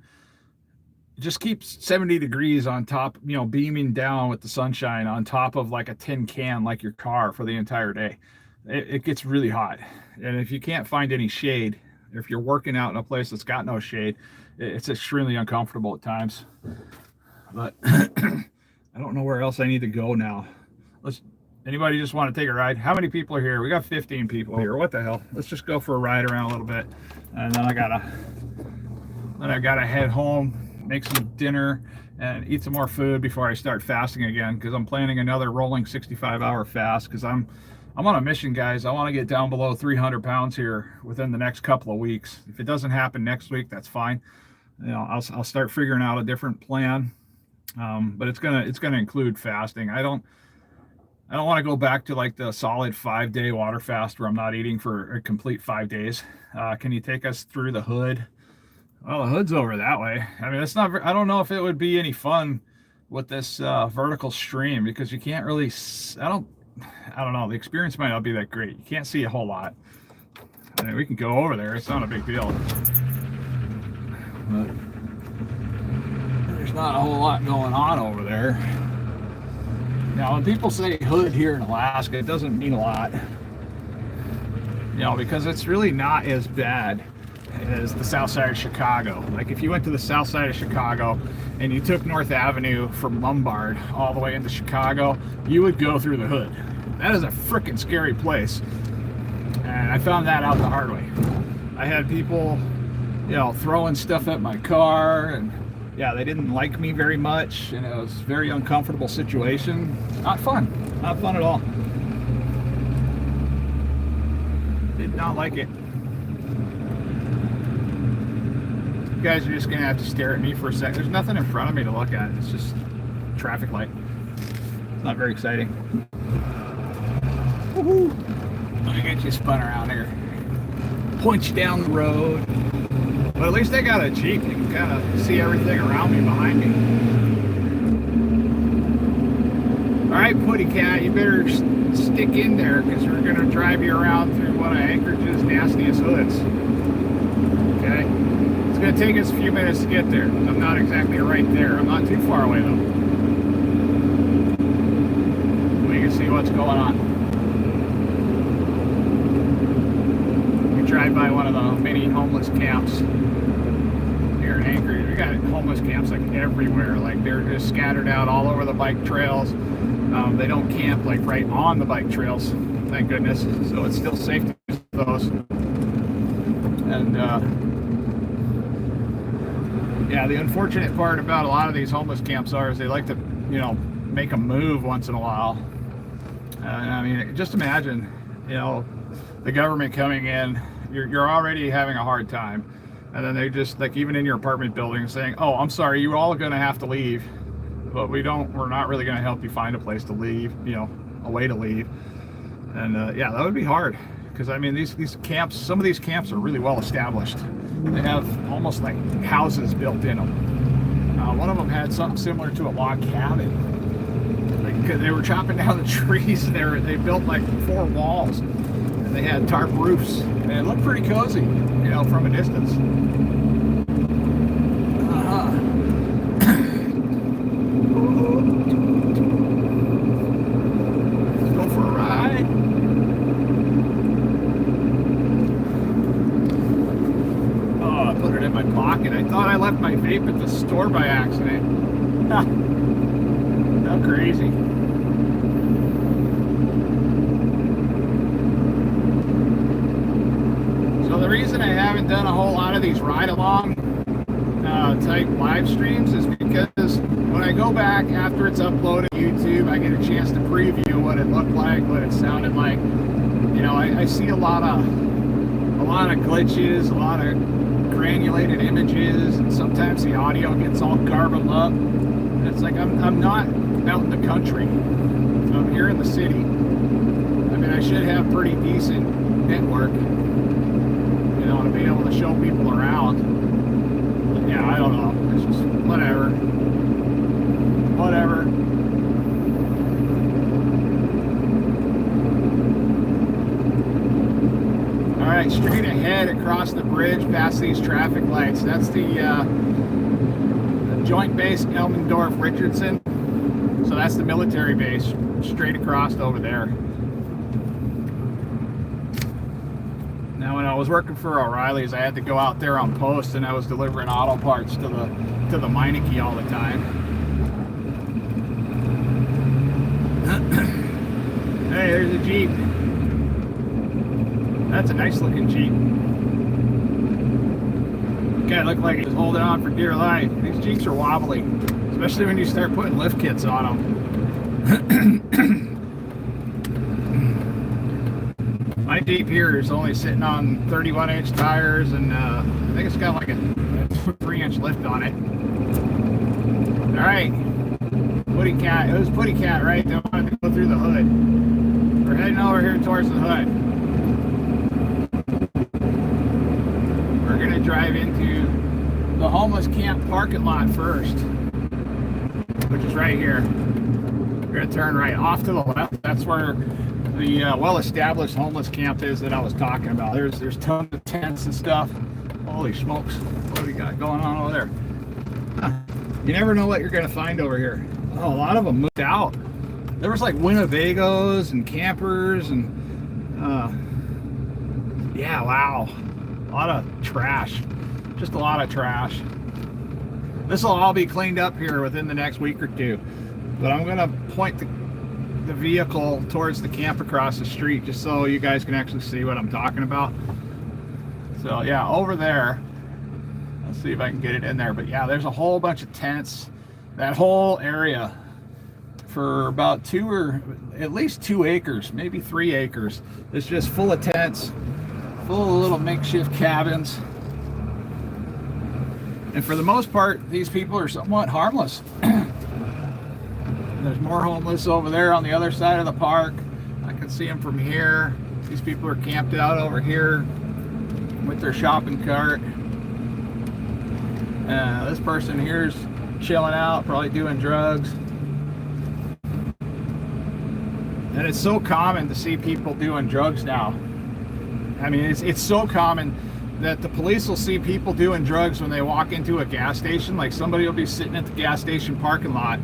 Speaker 1: just keep 70 degrees on top, beaming down with the sunshine on top of like a tin can, like your car, for the entire day. It gets really hot. And if you can't find any shade, if you're working out in a place that's got no shade, it's extremely uncomfortable at times. But I don't know where else I need to go now. Anybody just want to take a ride? How many people are here? We got 15 people here. What the hell? Let's just go for a ride around a little bit. And then I gotta head home, make some dinner, and eat some more food before I start fasting again, because I'm planning another rolling 65-hour fast, because I'm on a mission, guys. I want to get down below 300 pounds here within the next couple of weeks. If it doesn't happen next week, that's fine. I'll start figuring out a different plan, but it's gonna include fasting. I don't want to go back to like the solid 5-day water fast where I'm not eating for a complete 5 days. Can you take us through the hood? Well, the hood's over that way. I mean, it's not. I don't know if it would be any fun with this vertical stream, because you can't really. I don't know. The experience might not be that great. You can't see a whole lot. I mean, we can go over there. It's not a big deal. But there's not a whole lot going on over there. Now, when people say hood here in Alaska, it doesn't mean a lot. Because it's really not as bad as the south side of Chicago. Like if you went to the south side of Chicago and you took North Avenue from Lombard all the way into Chicago, you would go through the hood. That is a freaking scary place. And I found that out the hard way. I had people, throwing stuff at my car, and they didn't like me very much, and it was a very uncomfortable situation. Not fun at all. Did not like it. You guys are just gonna have to stare at me for a sec. There's nothing in front of me to look at. It's just traffic light. It's not very exciting. Woohoo! Let me get you spun around here. Point you down the road. But at least I got a Jeep. You can kind of see everything around me, behind me. All right, Putty Cat, you better stick in there, because we're gonna drive you around through one of Anchorage's nastiest hoods. Okay? It's going to take us a few minutes to get there. I'm not exactly right there. I'm not too far away though. We can see what's going on. We drive by one of the many homeless camps here in Anchorage. We got homeless camps like everywhere. Like they're just scattered out all over the bike trails. They don't camp like right on the bike trails, thank goodness. So it's still safe to use those. And the unfortunate part about a lot of these homeless camps is they like to, make a move once in a while. I mean, just imagine, the government coming in, you're already having a hard time. And then they just, like, even in your apartment building, saying, oh, I'm sorry, you're all going to have to leave. But we're not really going to help you find a place to leave, a way to leave. And that would be hard. Because I mean, these camps, some of these camps are really well established. They have almost like houses built in them. One of them had something similar to a log cabin. Like, they were chopping down the trees. They built like 4 walls, and they had tarp roofs. And it looked pretty cozy, from a distance. I thought I left my vape at the store by accident. How crazy. So the reason I haven't done a whole lot of these ride-along type live streams is because when I go back after it's uploaded to YouTube, I get a chance to preview what it looked like, what it sounded like. I see a lot of glitches, a lot of granulated images, and sometimes the audio gets all garbled up. And it's like I'm not out in the country. I'm here in the city. I mean, I should have pretty decent network, to be able to show people around. But yeah, I don't know. It's just whatever. Whatever. All right, straight ahead across the bridge past these traffic lights. That's the Joint Base Elmendorf-Richardson. So that's the military base, straight across over there. Now, when I was working for O'Reilly's, I had to go out there on post, and I was delivering auto parts to the Meineke all the time. Hey, there's a Jeep. That's a nice looking Jeep. Guy looked like he was holding on for dear life. These Jeeps are wobbly, especially when you start putting lift kits on them. My Jeep here is only sitting on 31-inch tires, and I think it's got like a 3-inch lift on it. All right, Putty Cat. It was Putty Cat, right? They wanted to go through the hood. We're heading over here towards the hood. We're gonna drive into the homeless camp parking lot first, which is right here. We're gonna turn right off to the left. That's where the well-established homeless camp is that I was talking about. There's tons of tents and stuff. Holy smokes, what do we got going on over there? Huh. You never know what you're gonna find over here. Oh, a lot of them moved out. There was like Winnebagos and campers and yeah, wow, a lot of trash, just a lot of trash. This will all be cleaned up here within the next week or two, but I'm gonna point the vehicle towards the camp across the street just so you guys can actually see what I'm talking about. So yeah, over there, let's see if I can get it in there, but yeah, there's a whole bunch of tents. That whole area for about at least 2 acres, maybe 3 acres. It's just full of tents, full of little makeshift cabins. And for the most part, these people are somewhat harmless. There's more homeless over there on the other side of the park. I can see them from here. These people are camped out over here with their shopping cart. This person here's chilling out, probably doing drugs. And it's so common to see people doing drugs now. I mean, it's so common that the police will see people doing drugs when they walk into a gas station. Like somebody will be sitting at the gas station parking lot,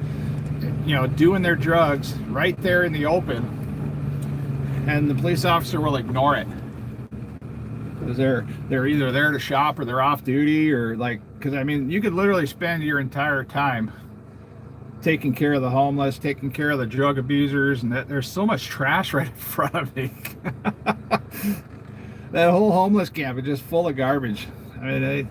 Speaker 1: you know, doing their drugs right there in the open, and the police officer will ignore it because they're either there to shop or they're off duty, or like, because I mean, you could literally spend your entire time taking care of the homeless, taking care of the drug abusers, and there's so much trash right in front of me. That whole homeless camp is just full of garbage. I mean,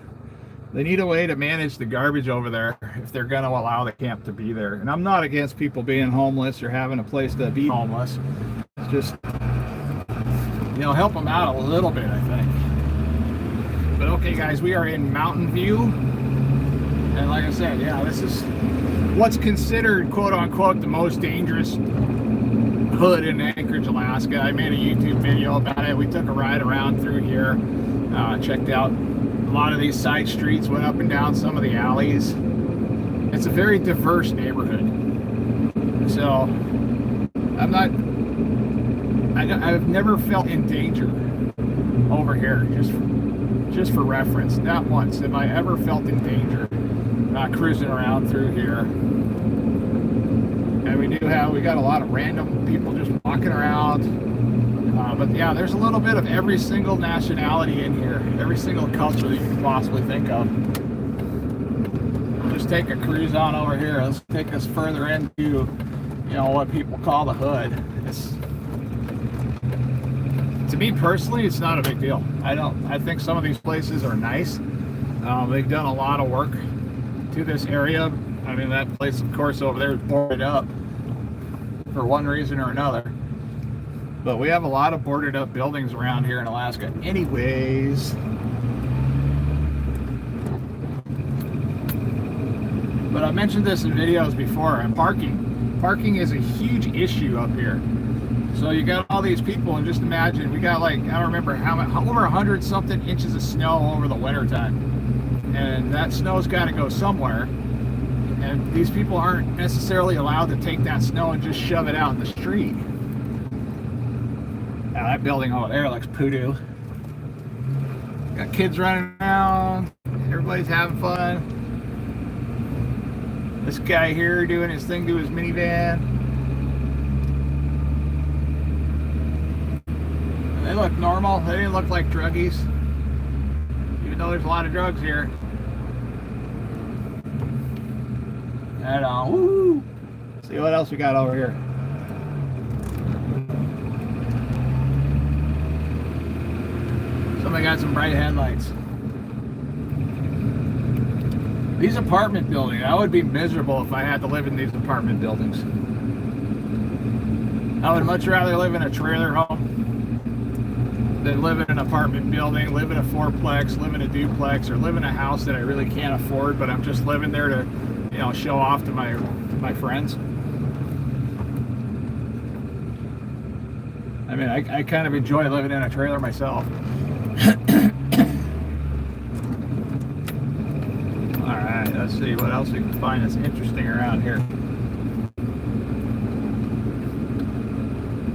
Speaker 1: they need a way to manage the garbage over there if they're going to allow the camp to be there. And I'm not against people being homeless or having a place to be homeless. It's just, you know, help them out a little bit, I think. But okay, guys, we are in Mountain View. And like I said, yeah, this is what's considered, quote unquote, the most dangerous hood in Anchorage, Alaska. I made a YouTube video about it. We took a ride around through here, checked out a lot of these side streets, went up and down some of the alleys. It's a very diverse neighborhood. So I've never felt in danger over here, just for reference. Not once have I ever felt in danger cruising around through here. And we got a lot of random people just walking around. But yeah, there's a little bit of every single nationality in here, every single culture that you can possibly think of. Just take a cruise on over here. Let's take us further into, you know, what people call the hood. To me personally, it's not a big deal. I think some of these places are nice. They've done a lot of work to this area. I mean, that place, of course, over there is boarded up for one reason or another. But we have a lot of boarded up buildings around here in Alaska anyways. But I mentioned this in videos before, and parking is a huge issue up here. So you got all these people, and just imagine, we got like, I don't remember how much, over 100 something inches of snow over the winter time. And that snow's got to go somewhere. And these people aren't necessarily allowed to take that snow and just shove it out in the street. Now that building over there looks poodoo. Got kids running around. Everybody's having fun. This guy here doing his thing to his minivan. They look normal. They didn't look like druggies. Even though there's a lot of drugs here. And woo! See what else we got over here. Somebody got some bright headlights. These apartment buildings, I would be miserable if I had to live in these apartment buildings. I would much rather live in a trailer home than live in an apartment building, live in a fourplex, live in a duplex, or live in a house that I really can't afford, but I'm just living there to, you know, show off to my friends. I mean, I kind of enjoy living in a trailer myself. Alright, let's see what else we can find that's interesting around here.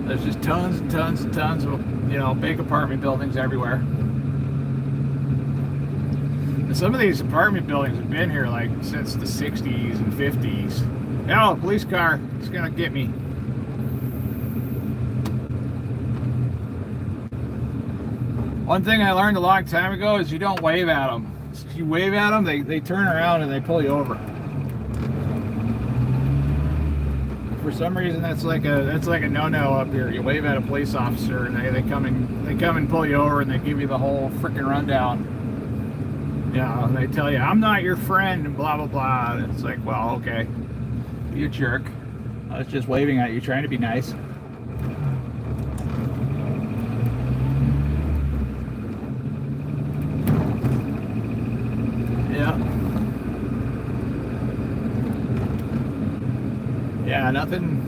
Speaker 1: There's just tons and tons and tons of, you know, big apartment buildings everywhere. And some of these apartment buildings have been here like since the 60s and 50s. Oh, police car, it's gonna get me. One thing I learned a long time ago is you don't wave at them. If you wave at them, they turn around and they pull you over. For some reason, that's like a no-no up here. You wave at a police officer and they come and pull you over and they give you the whole freaking rundown. You know, and they tell you, I'm not your friend and blah blah blah. And it's like, well, okay, you jerk. I was just waving at you, trying to be nice. Yeah, nothing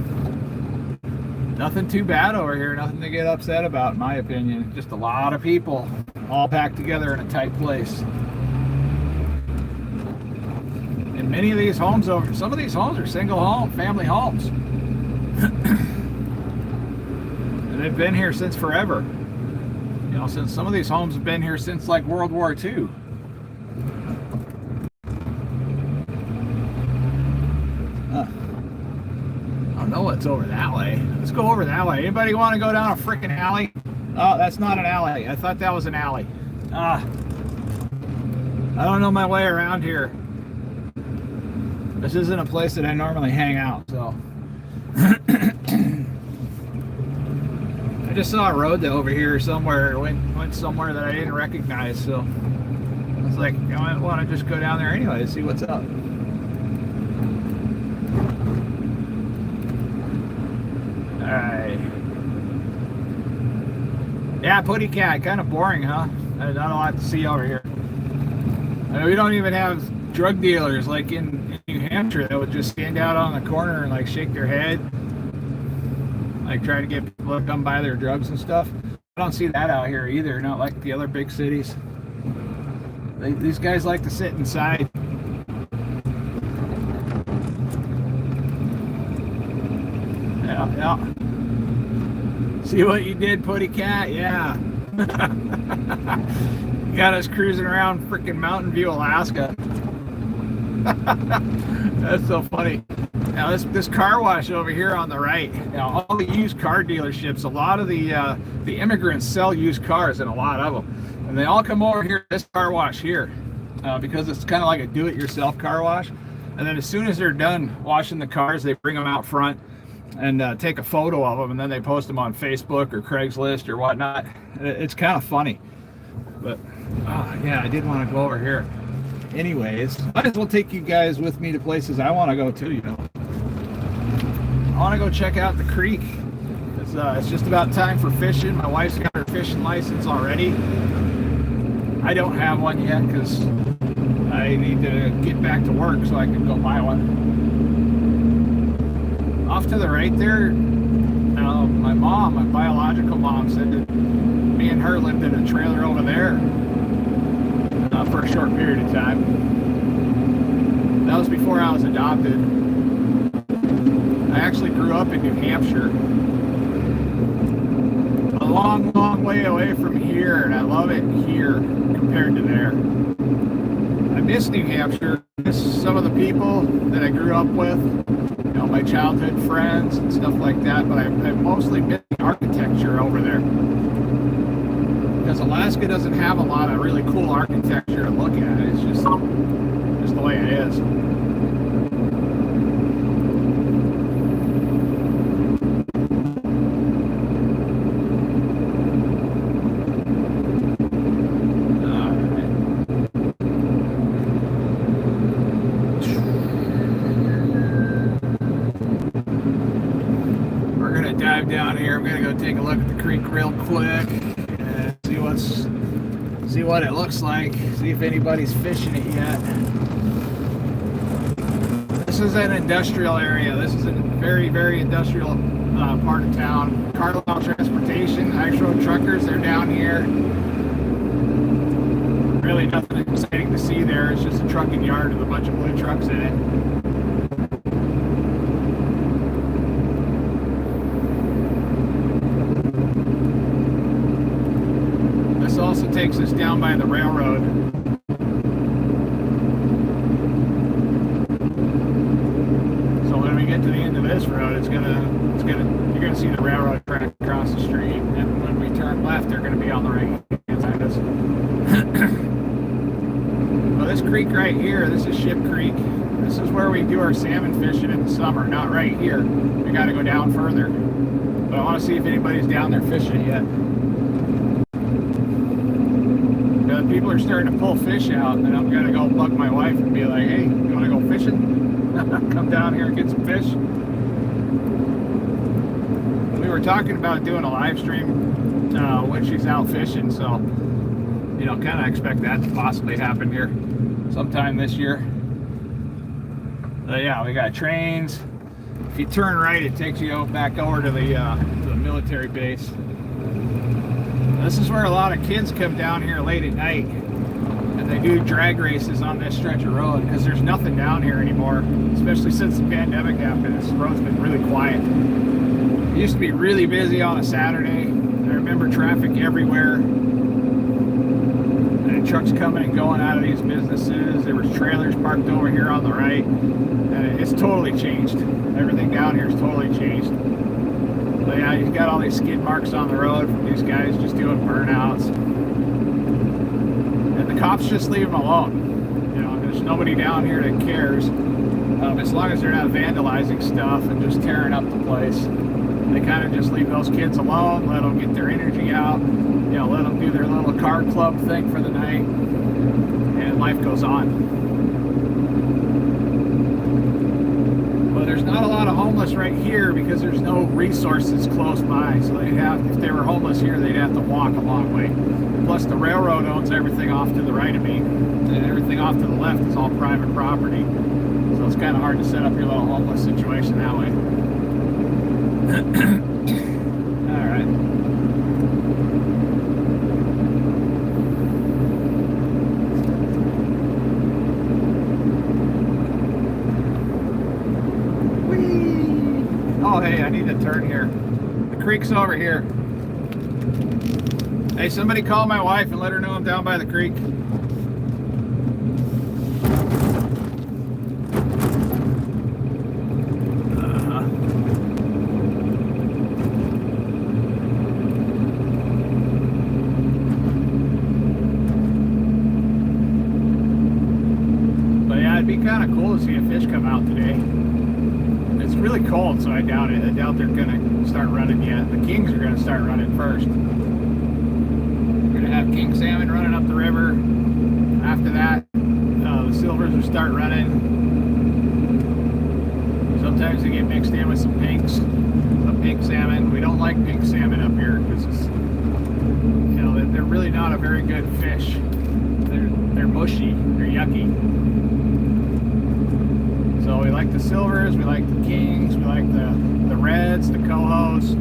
Speaker 1: too bad over here, nothing to get upset about in my opinion. Just a lot of people all packed together in a tight place. And many of these homes some of these homes are single home, family homes. And they've been here since forever. You know, since some of these homes have been here since like World War II. I don't know what's over that way. Let's go over that way. Anybody want to go down a freaking alley? Oh, that's not an alley. I thought that was an alley. I don't know my way around here. This isn't a place that I normally hang out, so. I just saw a road over here somewhere. Went somewhere that I didn't recognize, so I was like, I want to just go down there anyway to see what's up. Alright. Yeah, Putty Cat, kind of boring, huh? Not a lot to see over here. I mean, we don't even have drug dealers like in New Hampshire that would just stand out on the corner and like shake their head, like try to get people to come buy their drugs and stuff. I don't see that out here either, not like the other big cities. These guys like to sit inside. Yeah. See what you did, Putty Cat? Yeah. Got us cruising around freaking Mountain View, Alaska. That's so funny. Now this car wash over here on the right. Now all the used car dealerships, a lot of the immigrants sell used cars, and a lot of them, and they all come over here to this car wash here because it's kind of like a do-it-yourself car wash. And then as soon as they're done washing the cars, they bring them out front and take a photo of them, and then they post them on Facebook or Craigslist or whatnot. It's kind of funny, but yeah, I did want to go over here. Anyways, might as well take you guys with me to places I want to go too, you know. I want to go check out the creek. It's just about time for fishing. My wife's got her fishing license already. I don't have one yet because I need to get back to work so I can go buy one. Off to the right there, my biological mom, said that me and her lived in a trailer over there for a short period of time. That was before I was adopted. I actually grew up in New Hampshire. A long, long way away from here, and I love it here compared to there. I miss New Hampshire. I miss some of the people that I grew up with, you know, my childhood friends and stuff like that, but I mostly miss the architecture over there. Because Alaska doesn't have a lot of really cool architecture to look at. It's just the way it is. Dive down here. I'm gonna go take a look at the creek real quick and see what it looks like. See if anybody's fishing it yet. This is an industrial area. This is a very, very industrial part of town. Carnivore transportation, ice road truckers, they're down here. Really nothing exciting to see there. It's just a trucking yard with a bunch of blue trucks in it. Also takes us down by the railroad. So when we get to the end of this road, you're gonna see the railroad track across the street, and when we turn left, they're gonna be on the right hand side of us. Well, this creek right here, this is Ship Creek. This is where we do our salmon fishing in the summer. Not right here. We got to go down further. But I want to see if anybody's down there fishing yet. People are starting to pull fish out, and I'm gonna go bug my wife and be like, "Hey, you want to go fishing? Come down here and get some fish." We were talking about doing a live stream when she's out fishing, so you know, kind of expect that to possibly happen here sometime this year. Yeah, we got trains. If you turn right, it takes you back over to the military base. This is where a lot of kids come down here late at night, and they do drag races on this stretch of road because there's nothing down here anymore, especially since the pandemic happened. This road's been really quiet. It used to be really busy on a Saturday. I remember traffic everywhere, and trucks coming and going out of these businesses. There was trailers parked over here on the right, and it's totally changed. Everything down here is totally changed. But yeah, you've got all these skid marks on the road from these guys just doing burnouts. And the cops just leave them alone. You know, there's nobody down here that cares. As long as they're not vandalizing stuff and just tearing up the place. They kind of just leave those kids alone, let them get their energy out, you know, let them do their little car club thing for the night, and life goes on. There's not a lot of homeless right here because there's no resources close by. So if they were homeless here, they'd have to walk a long way. Plus the railroad owns everything off to the right of me, and everything off to the left is all private property. So it's kind of hard to set up your little homeless situation that way. All right. Oh, hey, I need to turn here. The creek's over here. Hey, somebody call my wife and let her know I'm down by the creek. But yeah, it'd be kind of cool to see a fish come out today. It's really cold, so I doubt it. I doubt they're gonna start running yet. The kings are gonna start running first. We're gonna have king salmon running up the river. After that, the silvers will start running. Sometimes they get mixed in with some pinks, some pink salmon. We don't like pink salmon up here because it's, you know, they're really not a very good fish. They're mushy. They're yucky. So we like the silvers, we like the kings, we like the reds, the cohos.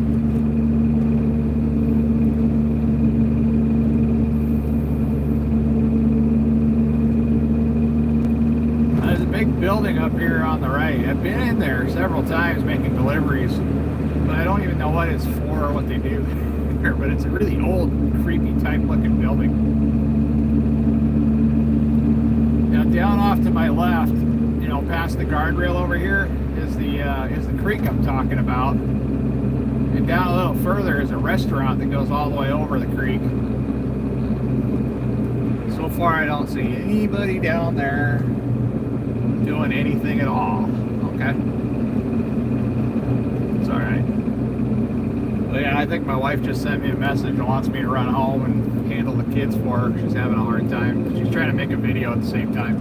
Speaker 1: There's a big building up here on the right. I've been in there several times making deliveries, but I don't even know what it's for or what they do there. But it's a really old, creepy type looking building. Now down off to my left, you know, past the guardrail over here is the creek I'm talking about. And down a little further is a restaurant that goes all the way over the creek. So far I don't see anybody down there doing anything at all. Okay. It's alright. But yeah, I think my wife just sent me a message and wants me to run home and handle the kids for her. She's having a hard time. She's trying to make a video at the same time.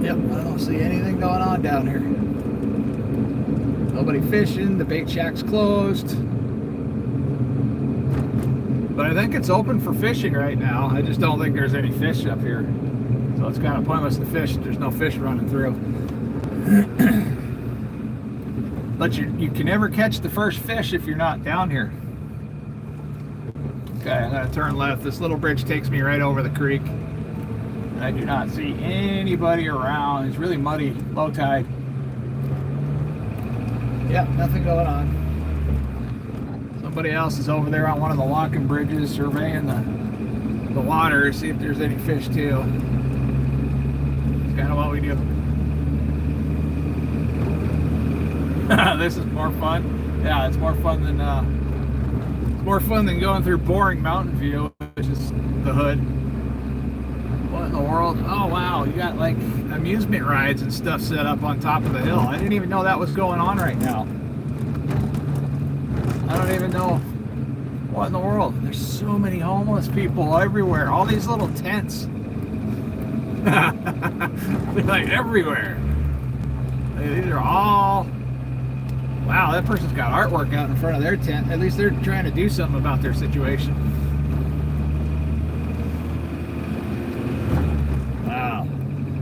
Speaker 1: Yep, I don't see anything going on down here. Nobody fishing, the bait shack's closed. But I think it's open for fishing right now. I just don't think there's any fish up here. So it's kind of pointless to fish. There's no fish running through. But you can never catch the first fish if you're not down here. Okay, I'm gonna turn left. This little bridge takes me right over the creek. And I do not see anybody around. It's really muddy, low tide. Yep, nothing going on. Somebody else is over there on one of the walking bridges surveying the water, see if there's any fish too. It's kind of what we do. This is more fun. Yeah, it's more fun than going through boring Mountain View, which is the hood. What in the world? Oh wow, you got like amusement rides and stuff set up on top of the hill. I didn't even know that was going on right now. I don't even know what in the world. There's so many homeless people everywhere. All these little tents. They're like everywhere. These are all... Wow, that person's got artwork out in front of their tent. At least they're trying to do something about their situation. Wow.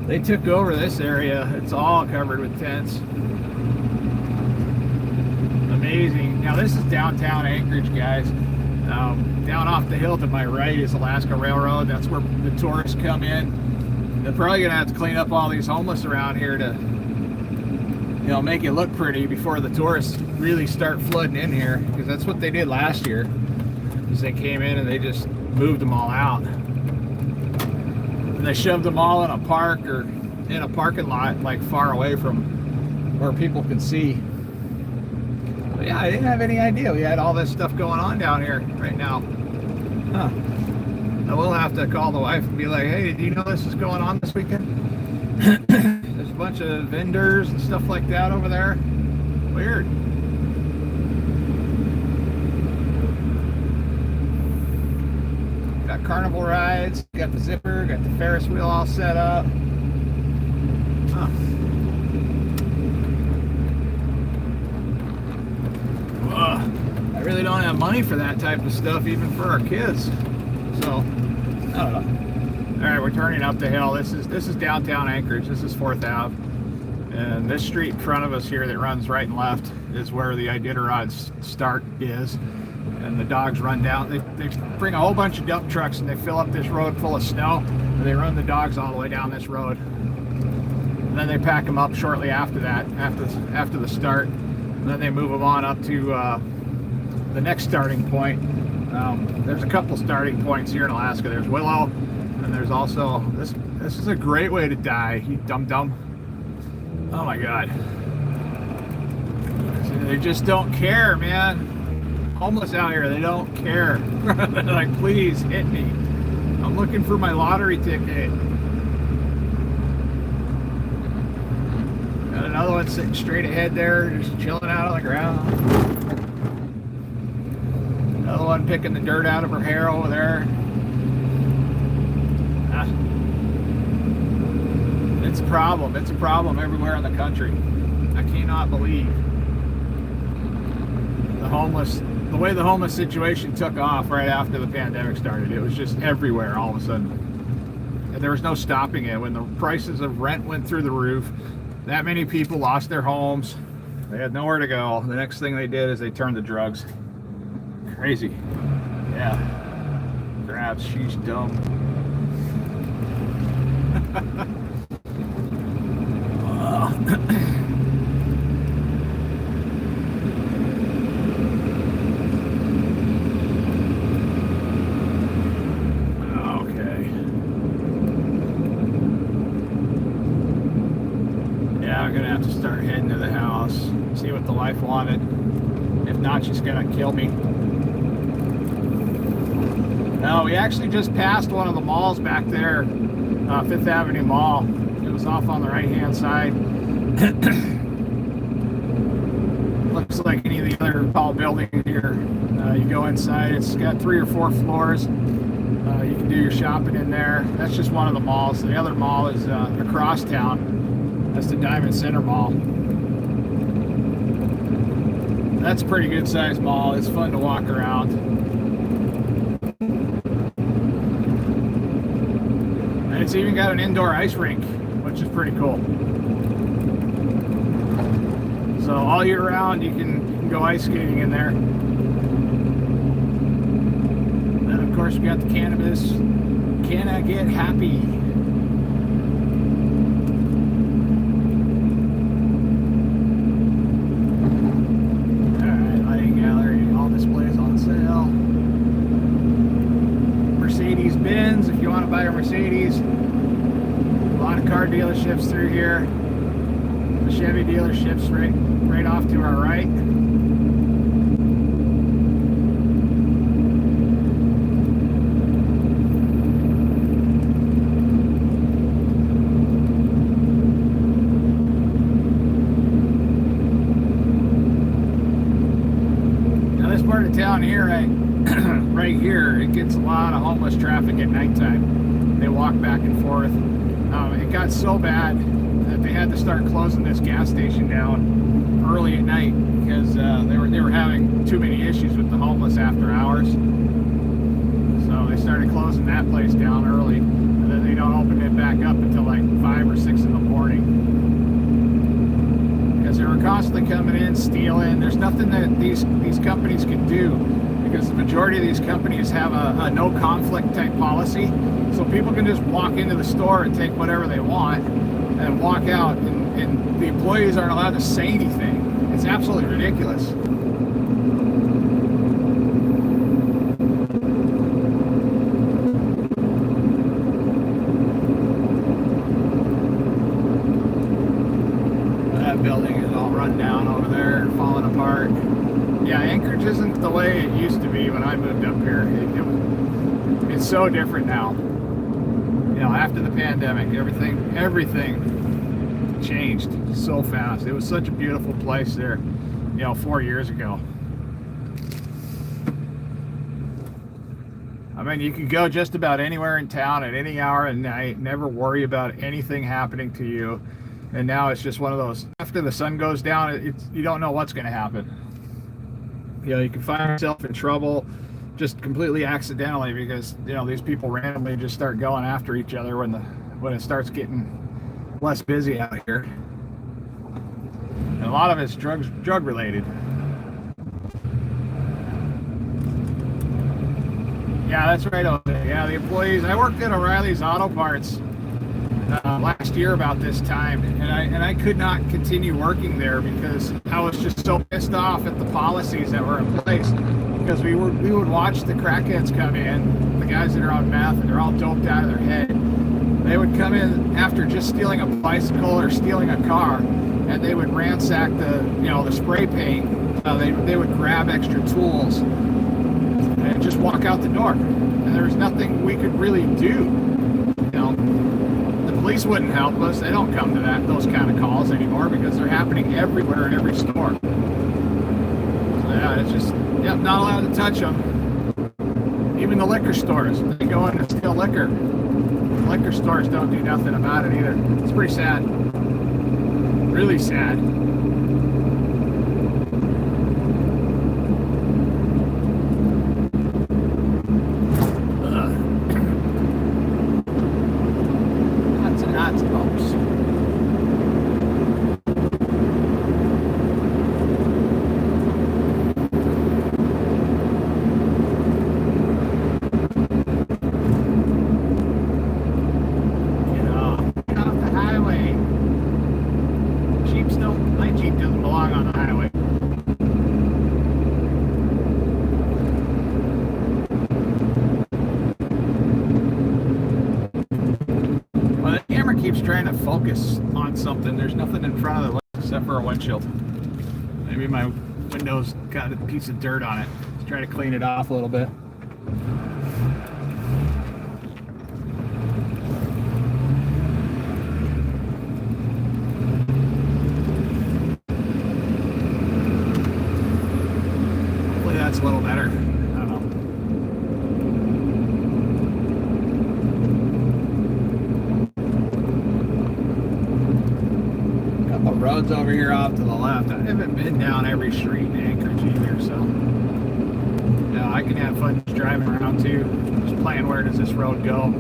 Speaker 1: They took over this area. It's all covered with tents. Amazing. Now this is downtown Anchorage, guys. Down off the hill to my right is Alaska Railroad. That's where the tourists come in. They're probably gonna have to clean up all these homeless around here to, you know, make it look pretty before the tourists really start flooding in here, because that's what they did last year. Is they came in and they just moved them all out. And they shoved them all in a park or in a parking lot, like far away from where people can see. But yeah, I didn't have any idea we had all this stuff going on down here right now. Huh. I will have to call the wife and be like, hey, do you know this is going on this weekend? There's a bunch of vendors and stuff like that over there. Weird. Got carnival rides, got the zipper, got the Ferris wheel all set up. Huh. I really don't have money for that type of stuff, even for our kids. So, I don't know. All right, we're turning up the hill. This is downtown Anchorage. This is 4th Ave. And this street in front of us here that runs right and left is where the Iditarod's start is. And the dogs run down. They bring a whole bunch of dump trucks and they fill up this road full of snow. And they run the dogs all the way down this road. And then they pack them up shortly after that, after the start. And then they move them on up to the next starting point. There's a couple starting points here in Alaska. There's Willow. And there's also, this is a great way to die, you dum-dum. Oh my God. They just don't care, man. Homeless out here, they don't care. They're like, please hit me. I'm looking for my lottery ticket. Got another one sitting straight ahead there, just chilling out on the ground. Another one picking the dirt out of her hair over there. It's a problem. It's a problem everywhere in the country. I cannot believe the way the homeless situation took off right after the pandemic started. It was just everywhere all of a sudden. And there was no stopping it. When the prices of rent went through the roof, that many people lost their homes. They had nowhere to go. The next thing they did is they turned to drugs. Crazy. Yeah. Perhaps she's dumb. have to start heading to the house, see what the wife wanted. If not, she's gonna kill me. No, we actually just passed one of the malls back there, Fifth Avenue Mall. It was off on the right-hand side. Looks like any of the other tall buildings here. You go inside, it's got 3 or 4 floors. You can do your shopping in there. That's just one of the malls. The other mall is across town. That's the Diamond Center Mall. That's a pretty good sized mall. It's fun to walk around. And it's even got an indoor ice rink, which is pretty cool. So all year round you can go ice skating in there. And of course we got the cannabis. Can I get happy? Alright, lighting gallery, all displays on sale. Mercedes Benz, if you want to buy a Mercedes. A lot of car dealerships through here. The Chevy dealerships right off to our right. Now this part of town here, right here, it gets a lot of homeless traffic at nighttime. They walk back and forth. It got so bad that they had to start closing this gas station down early at night because they were having too many issues with the homeless after hours. So they started closing that place down early, and then they don't open it back up until like 5 or 6 in the morning because they were constantly coming in stealing. There's nothing that these companies can do because the majority of these companies have a no conflict type policy, so people can just walk into the store and take whatever they want and walk out, and the employees aren't allowed to say anything. It's absolutely ridiculous. That building is all run down over there, falling apart. Yeah, Anchorage isn't the way it used to be when I moved up here. It's so different now. You know, after the pandemic, everything changed so fast. It was such a beautiful place there, 4 years ago. I mean, you could go just about anywhere in town at any hour of night, never worry about anything happening to you. And now it's just one of those, after the sun goes down, you don't know what's going to happen. You can find yourself in trouble just completely accidentally because these people randomly just start going after each other when it starts getting less busy out here. And a lot of it's drug related. Yeah, that's right over there. Yeah, the employees. I worked at O'Reilly's Auto Parts last year about this time, and I could not continue working there because I was just so pissed off at the policies that were in place. Because we would watch the crackheads come in, the guys that are on meth and they're all doped out of their head. They would come in after just stealing a bicycle or stealing a car, and they would ransack the spray paint. They would grab extra tools and just walk out the door. And there was nothing we could really do. The police wouldn't help us. They don't come to those kind of calls anymore because they're happening everywhere in every store. So yeah, it's just not allowed to touch them. Even the liquor stores, they go in and steal liquor. The liquor stores don't do nothing about it either. It's pretty sad. Really sad. Lots and folks. My Jeep doesn't belong on the highway. Well, the camera keeps trying to focus on something. There's nothing in front of the except for a windshield. Maybe my window's got a piece of dirt on it. Let's try to clean it off a little bit. Hopefully that's a little better. I don't know. Couple roads over here off to the left. I haven't been down every street in Anchorage either, so yeah, I can have fun driving around too. Just playing, where does this road go?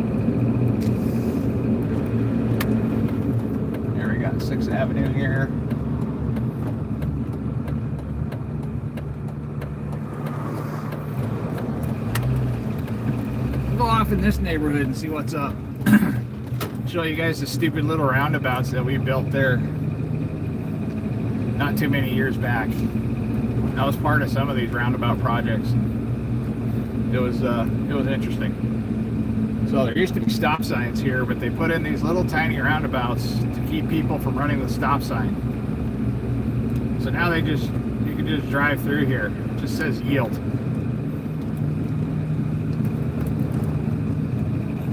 Speaker 1: Here we got 6th Avenue here. Go off in this neighborhood and see what's up. Show you guys the stupid little roundabouts that we built there not too many years back. I was part of some of these roundabout projects. It was interesting. So there used to be stop signs here, but they put in these little tiny roundabouts to keep people from running the stop sign. So now you can just drive through here. It just says yield.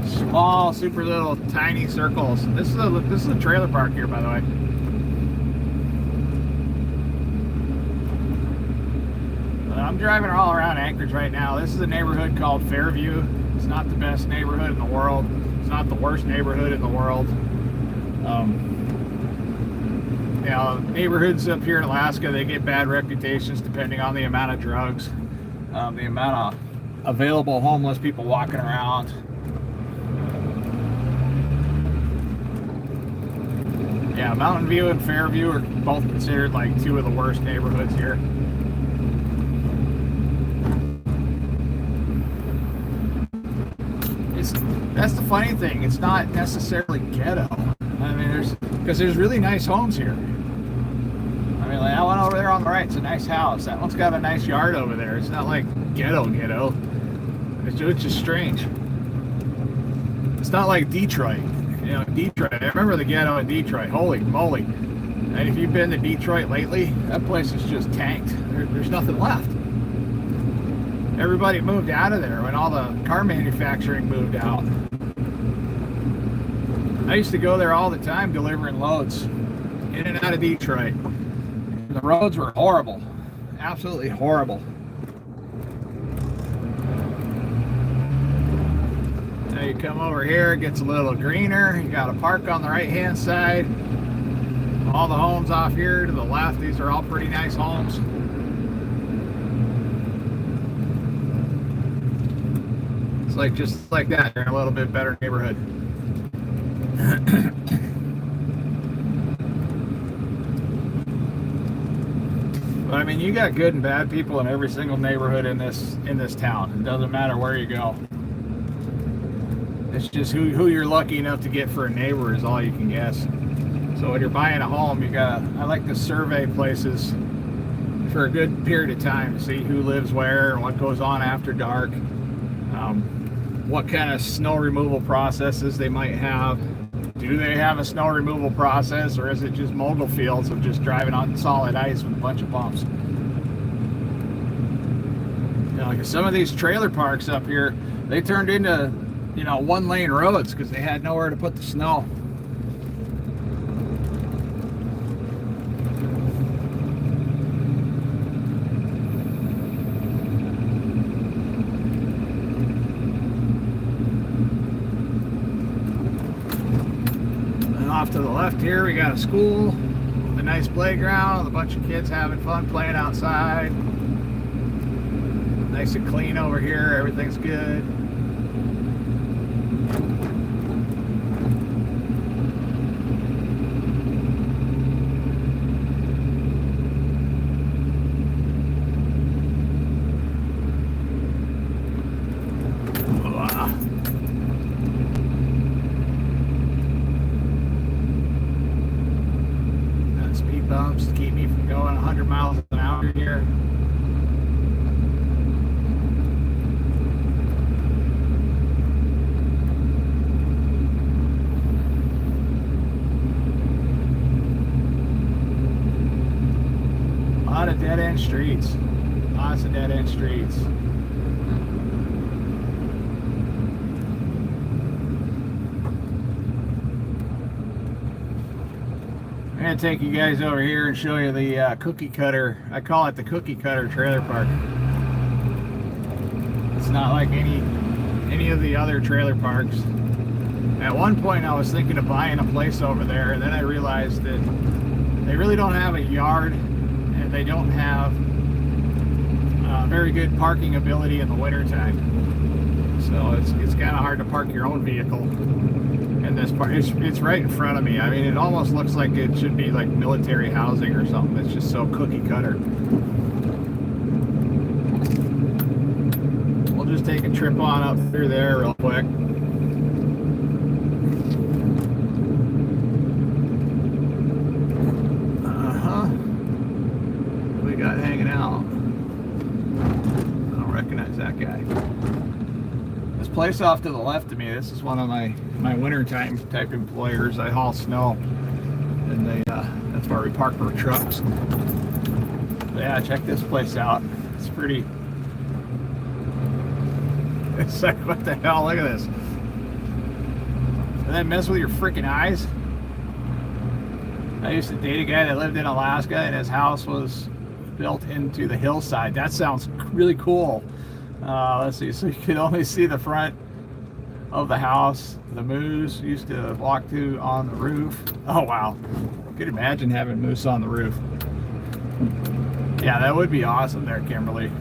Speaker 1: Small, super little, tiny circles. This is a trailer park here, by the way. I'm driving all around Anchorage right now. This is a neighborhood called Fairview. It's not the best neighborhood in the world. It's not the worst neighborhood in the world. You know, neighborhoods up here in Alaska, they get bad reputations depending on the amount of drugs, the amount of available homeless people walking around. Yeah, Mountain View and Fairview are both considered like 2 of the worst neighborhoods here. That's the funny thing. It's not necessarily ghetto. I mean, there's really nice homes here. I mean, like that one over there on the right, it's a nice house. That one's got a nice yard over there. It's not like ghetto. It's just strange. It's not like Detroit. You know, Detroit. I remember the ghetto in Detroit. Holy moly! And if you've been to Detroit lately, that place is just tanked. There's nothing left. Everybody moved out of there when all the car manufacturing moved out. I used to go there all the time delivering loads in and out of Detroit. The roads were horrible. Absolutely horrible. Now you come over here, it gets a little greener. You got a park on the right hand side. All the homes off here to the left, these are all pretty nice homes. It's like just like that, you're in a little bit better neighborhood. But I mean, you got good and bad people in every single neighborhood in this town. It doesn't matter where you go. It's just who you're lucky enough to get for a neighbor is all you can guess. So when you're buying a home, I like to survey places for a good period of time to see who lives where and what goes on after dark. What kind of snow removal processes they might have. Do they have a snow removal process, or is it just mogul fields of just driving on solid ice with a bunch of bumps? You know, like some of these trailer parks up here, they turned into, you know, 1-lane roads because they had nowhere to put the snow. Off to the left here, we got a school, a nice playground, a bunch of kids having fun playing outside. Nice and clean over here, everything's good. Bumps to keep me from going 100 miles an hour here. of dead end streets. Lots of dead end streets. I'm gonna take you guys over here and show you the cookie cutter. I call it the cookie cutter trailer park. It's not like any of the other trailer parks. At one point I was thinking of buying a place over there, and then I realized that they really don't have a yard, and they don't have very good parking ability in the wintertime. So it's kind of hard to park your own vehicle in this part. It's right in front of me. I mean, it almost looks like it should be like military housing or something. It's just so cookie cutter. We'll just take a trip on up through there real quick. What we got hanging out? I don't recognize that guy. This place off to the left of me, this is one of my wintertime type employers. I haul snow, and that's where we park our trucks. But yeah, check this place out. It's pretty. It's like, what the hell? Look at this. Does that mess with your freaking eyes? I used to date a guy that lived in Alaska, and his house was built into the hillside. That sounds really cool. Let's see, so you could only see the front of the house. The moose used to walk to on the roof. Oh wow, I could imagine having moose on the roof. Yeah, that would be awesome there, Kimberly.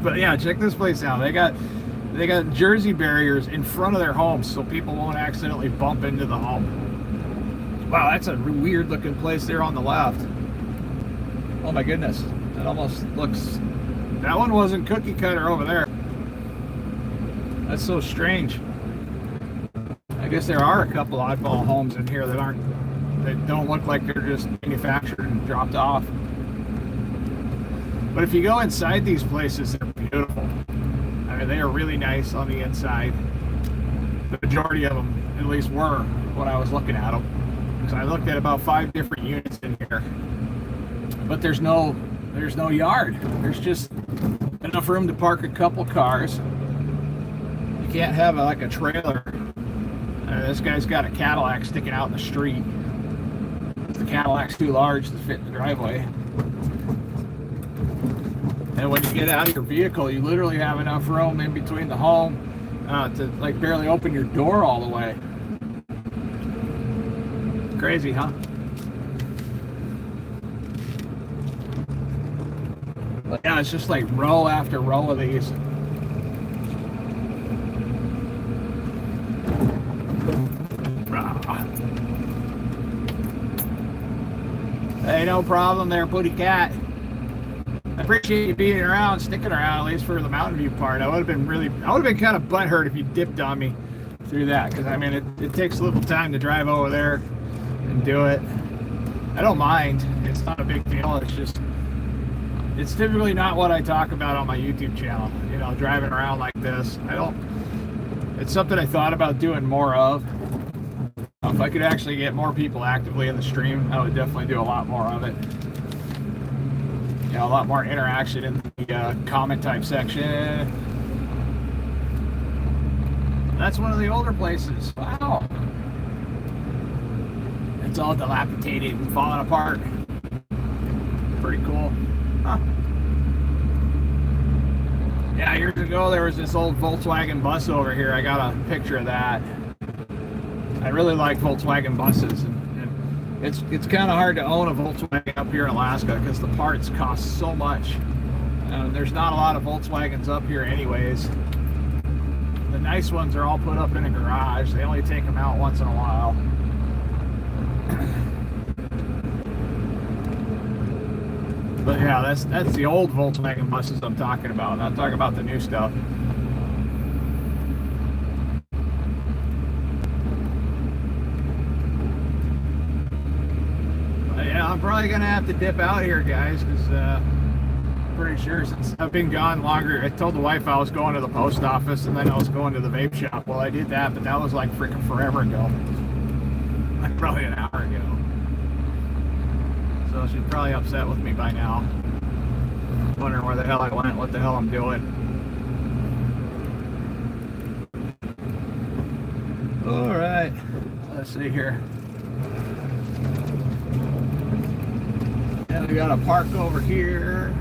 Speaker 1: But yeah, check this place out. They got Jersey barriers in front of their homes so people won't accidentally bump into the home. Wow, that's a weird looking place there on the left. Oh my goodness, that almost looks, that one wasn't cookie cutter over there. That's so strange. I guess there are a couple oddball homes in here that don't look like they're just manufactured and dropped off. But if you go inside these places, they're beautiful. I mean, they are really nice on the inside. The majority of them, at least, were when I was looking at them. So I looked at about 5 different units in here. But there's no yard. There's just enough room to park a couple cars. You can't have like a trailer. This guy's got a Cadillac sticking out in the street. The Cadillac's too large to fit in the driveway. And when you get out of your vehicle, you literally have enough room in between the home to like barely open your door all the way. Crazy, huh? But yeah, it's just like row after row of these. Hey, no problem there, Putty Cat. I appreciate you being around, sticking around, at least for the Mountain View part. I would have been kind of butthurt if you dipped on me through that, because I mean, it takes a little time to drive over there and do it. I don't mind. It's not a big deal. It's typically not what I talk about on my YouTube channel, you know, driving around like this. It's something I thought about doing more of. If I could actually get more people actively in the stream, I would definitely do a lot more of it. You know, a lot more interaction in the comment type section. That's one of the older places. Wow. It's all dilapidated and falling apart. Pretty cool. Huh. Yeah, years ago there was this old Volkswagen bus over here. I got a picture of that. I really like Volkswagen buses, and it's kind of hard to own a Volkswagen up here in Alaska because the parts cost so much. There's not a lot of Volkswagens up here anyways. The nice ones are all put up in a garage. They only take them out once in a while. But yeah, that's the old Volkswagen buses I'm talking about. I'm not talking about the new stuff. Yeah, I'm probably gonna have to dip out here, guys, because I'm pretty sure since I've been gone longer. I told the wife I was going to the post office and then I was going to the vape shop. Well, I did that, but that was like freaking forever ago, like probably an hour ago. So she's probably upset with me by now. Wondering where the hell I went, what the hell I'm doing. All right, let's see here. And we got a park over here.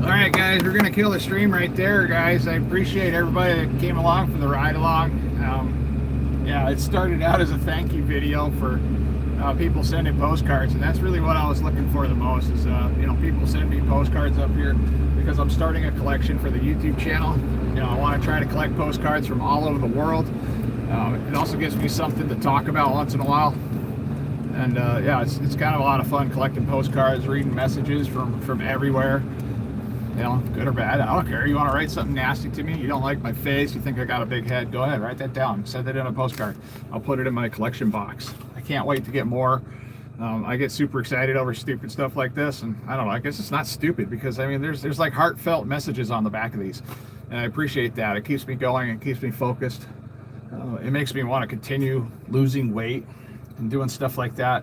Speaker 1: All right, guys, we're gonna kill the stream right there, guys. I appreciate everybody that came along for the ride along. Yeah, it started out as a thank you video for people sending postcards, and that's really what I was looking for the most. Is people send me postcards up here because I'm starting a collection for the YouTube channel. I want to try to collect postcards from all over the world. It also gives me something to talk about once in a while. And yeah, it's kind of a lot of fun collecting postcards, reading messages from everywhere. Good or bad, I don't care. You want to write something nasty to me, you don't like my face, you think I got a big head, go ahead, write that down, send it in a postcard. I'll put it in my collection box. I can't wait to get more. I get super excited over stupid stuff like this, and I don't know, I guess it's not stupid because I mean there's like heartfelt messages on the back of these, and I appreciate that. It keeps me going, it keeps me focused. It makes me want to continue losing weight and doing stuff like that.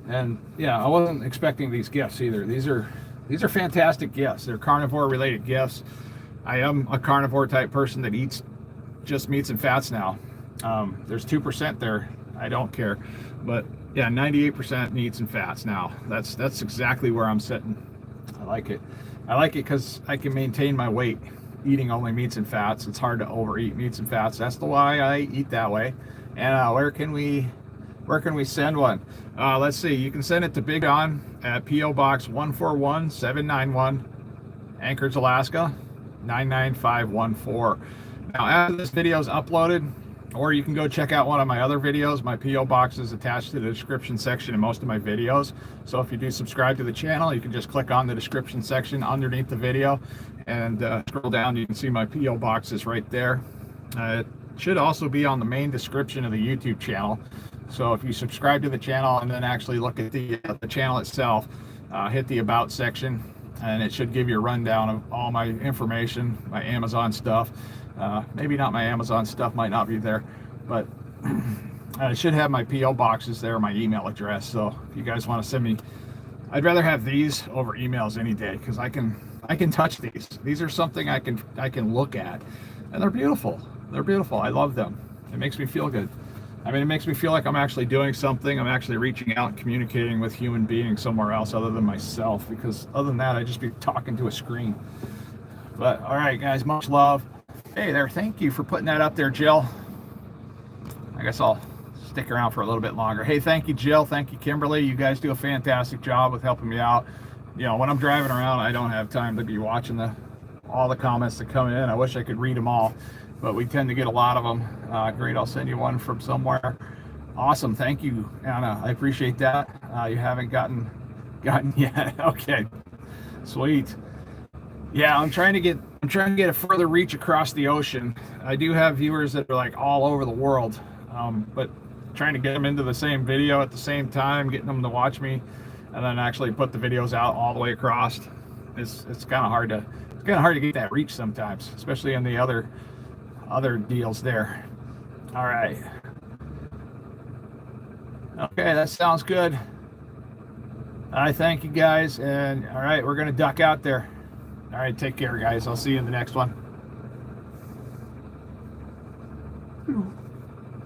Speaker 1: And yeah, I wasn't expecting these gifts either. These are fantastic gifts. They're carnivore related gifts. I am a carnivore type person that eats just meats and fats now. There's 2% there. I don't care. But yeah, 98% meats and fats now. That's exactly where I'm sitting. I like it. I like it because I can maintain my weight eating only meats and fats. It's hard to overeat meats and fats. That's the why I eat that way. And where can we send one? Let's see. You can send it to Big On at P.O. Box 141791, Anchorage, Alaska 99514. Now, after this video is uploaded, or you can go check out one of my other videos. My P.O. Box is attached to the description section in most of my videos. So if you do subscribe to the channel, you can just click on the description section underneath the video and scroll down. You can see my P.O. Box is right there. It should also be on the main description of the YouTube channel. So if you subscribe to the channel and then actually look at the channel itself, hit the About section, and it should give you a rundown of all my information, my Amazon stuff. Maybe not my Amazon stuff, might not be there, but it should have my P.O. boxes there, my email address. So if you guys want to send me, I'd rather have these over emails any day because I can touch these. These are something I can look at, and they're beautiful. They're beautiful. I love them. It makes me feel good. I mean, it makes me feel like I'm actually doing something. I'm actually reaching out and communicating with human beings somewhere else other than myself, because other than that, I'd just be talking to a screen. But all right, guys, much love. Hey there, thank you for putting that up there, Jill. I guess I'll stick around for a little bit longer. Hey, thank you, Jill. Thank you, Kimberly. You guys do a fantastic job with helping me out. When I'm driving around, I don't have time to be watching all the comments that come in. I wish I could read them all, but we tend to get a lot of them. Great, I'll send you one from somewhere. Awesome, thank you, Anna. I appreciate that. You haven't gotten yet. Okay, sweet. Yeah, I'm trying to get a further reach across the ocean. I do have viewers that are like all over the world, but trying to get them into the same video at the same time, getting them to watch me, and then actually put the videos out all the way across. It's kind of hard to get that reach sometimes, especially in the other deals there. All right. Okay, that sounds good. I thank you guys, and all right, we're gonna duck out there. All right, take care, guys. I'll see you in the next one.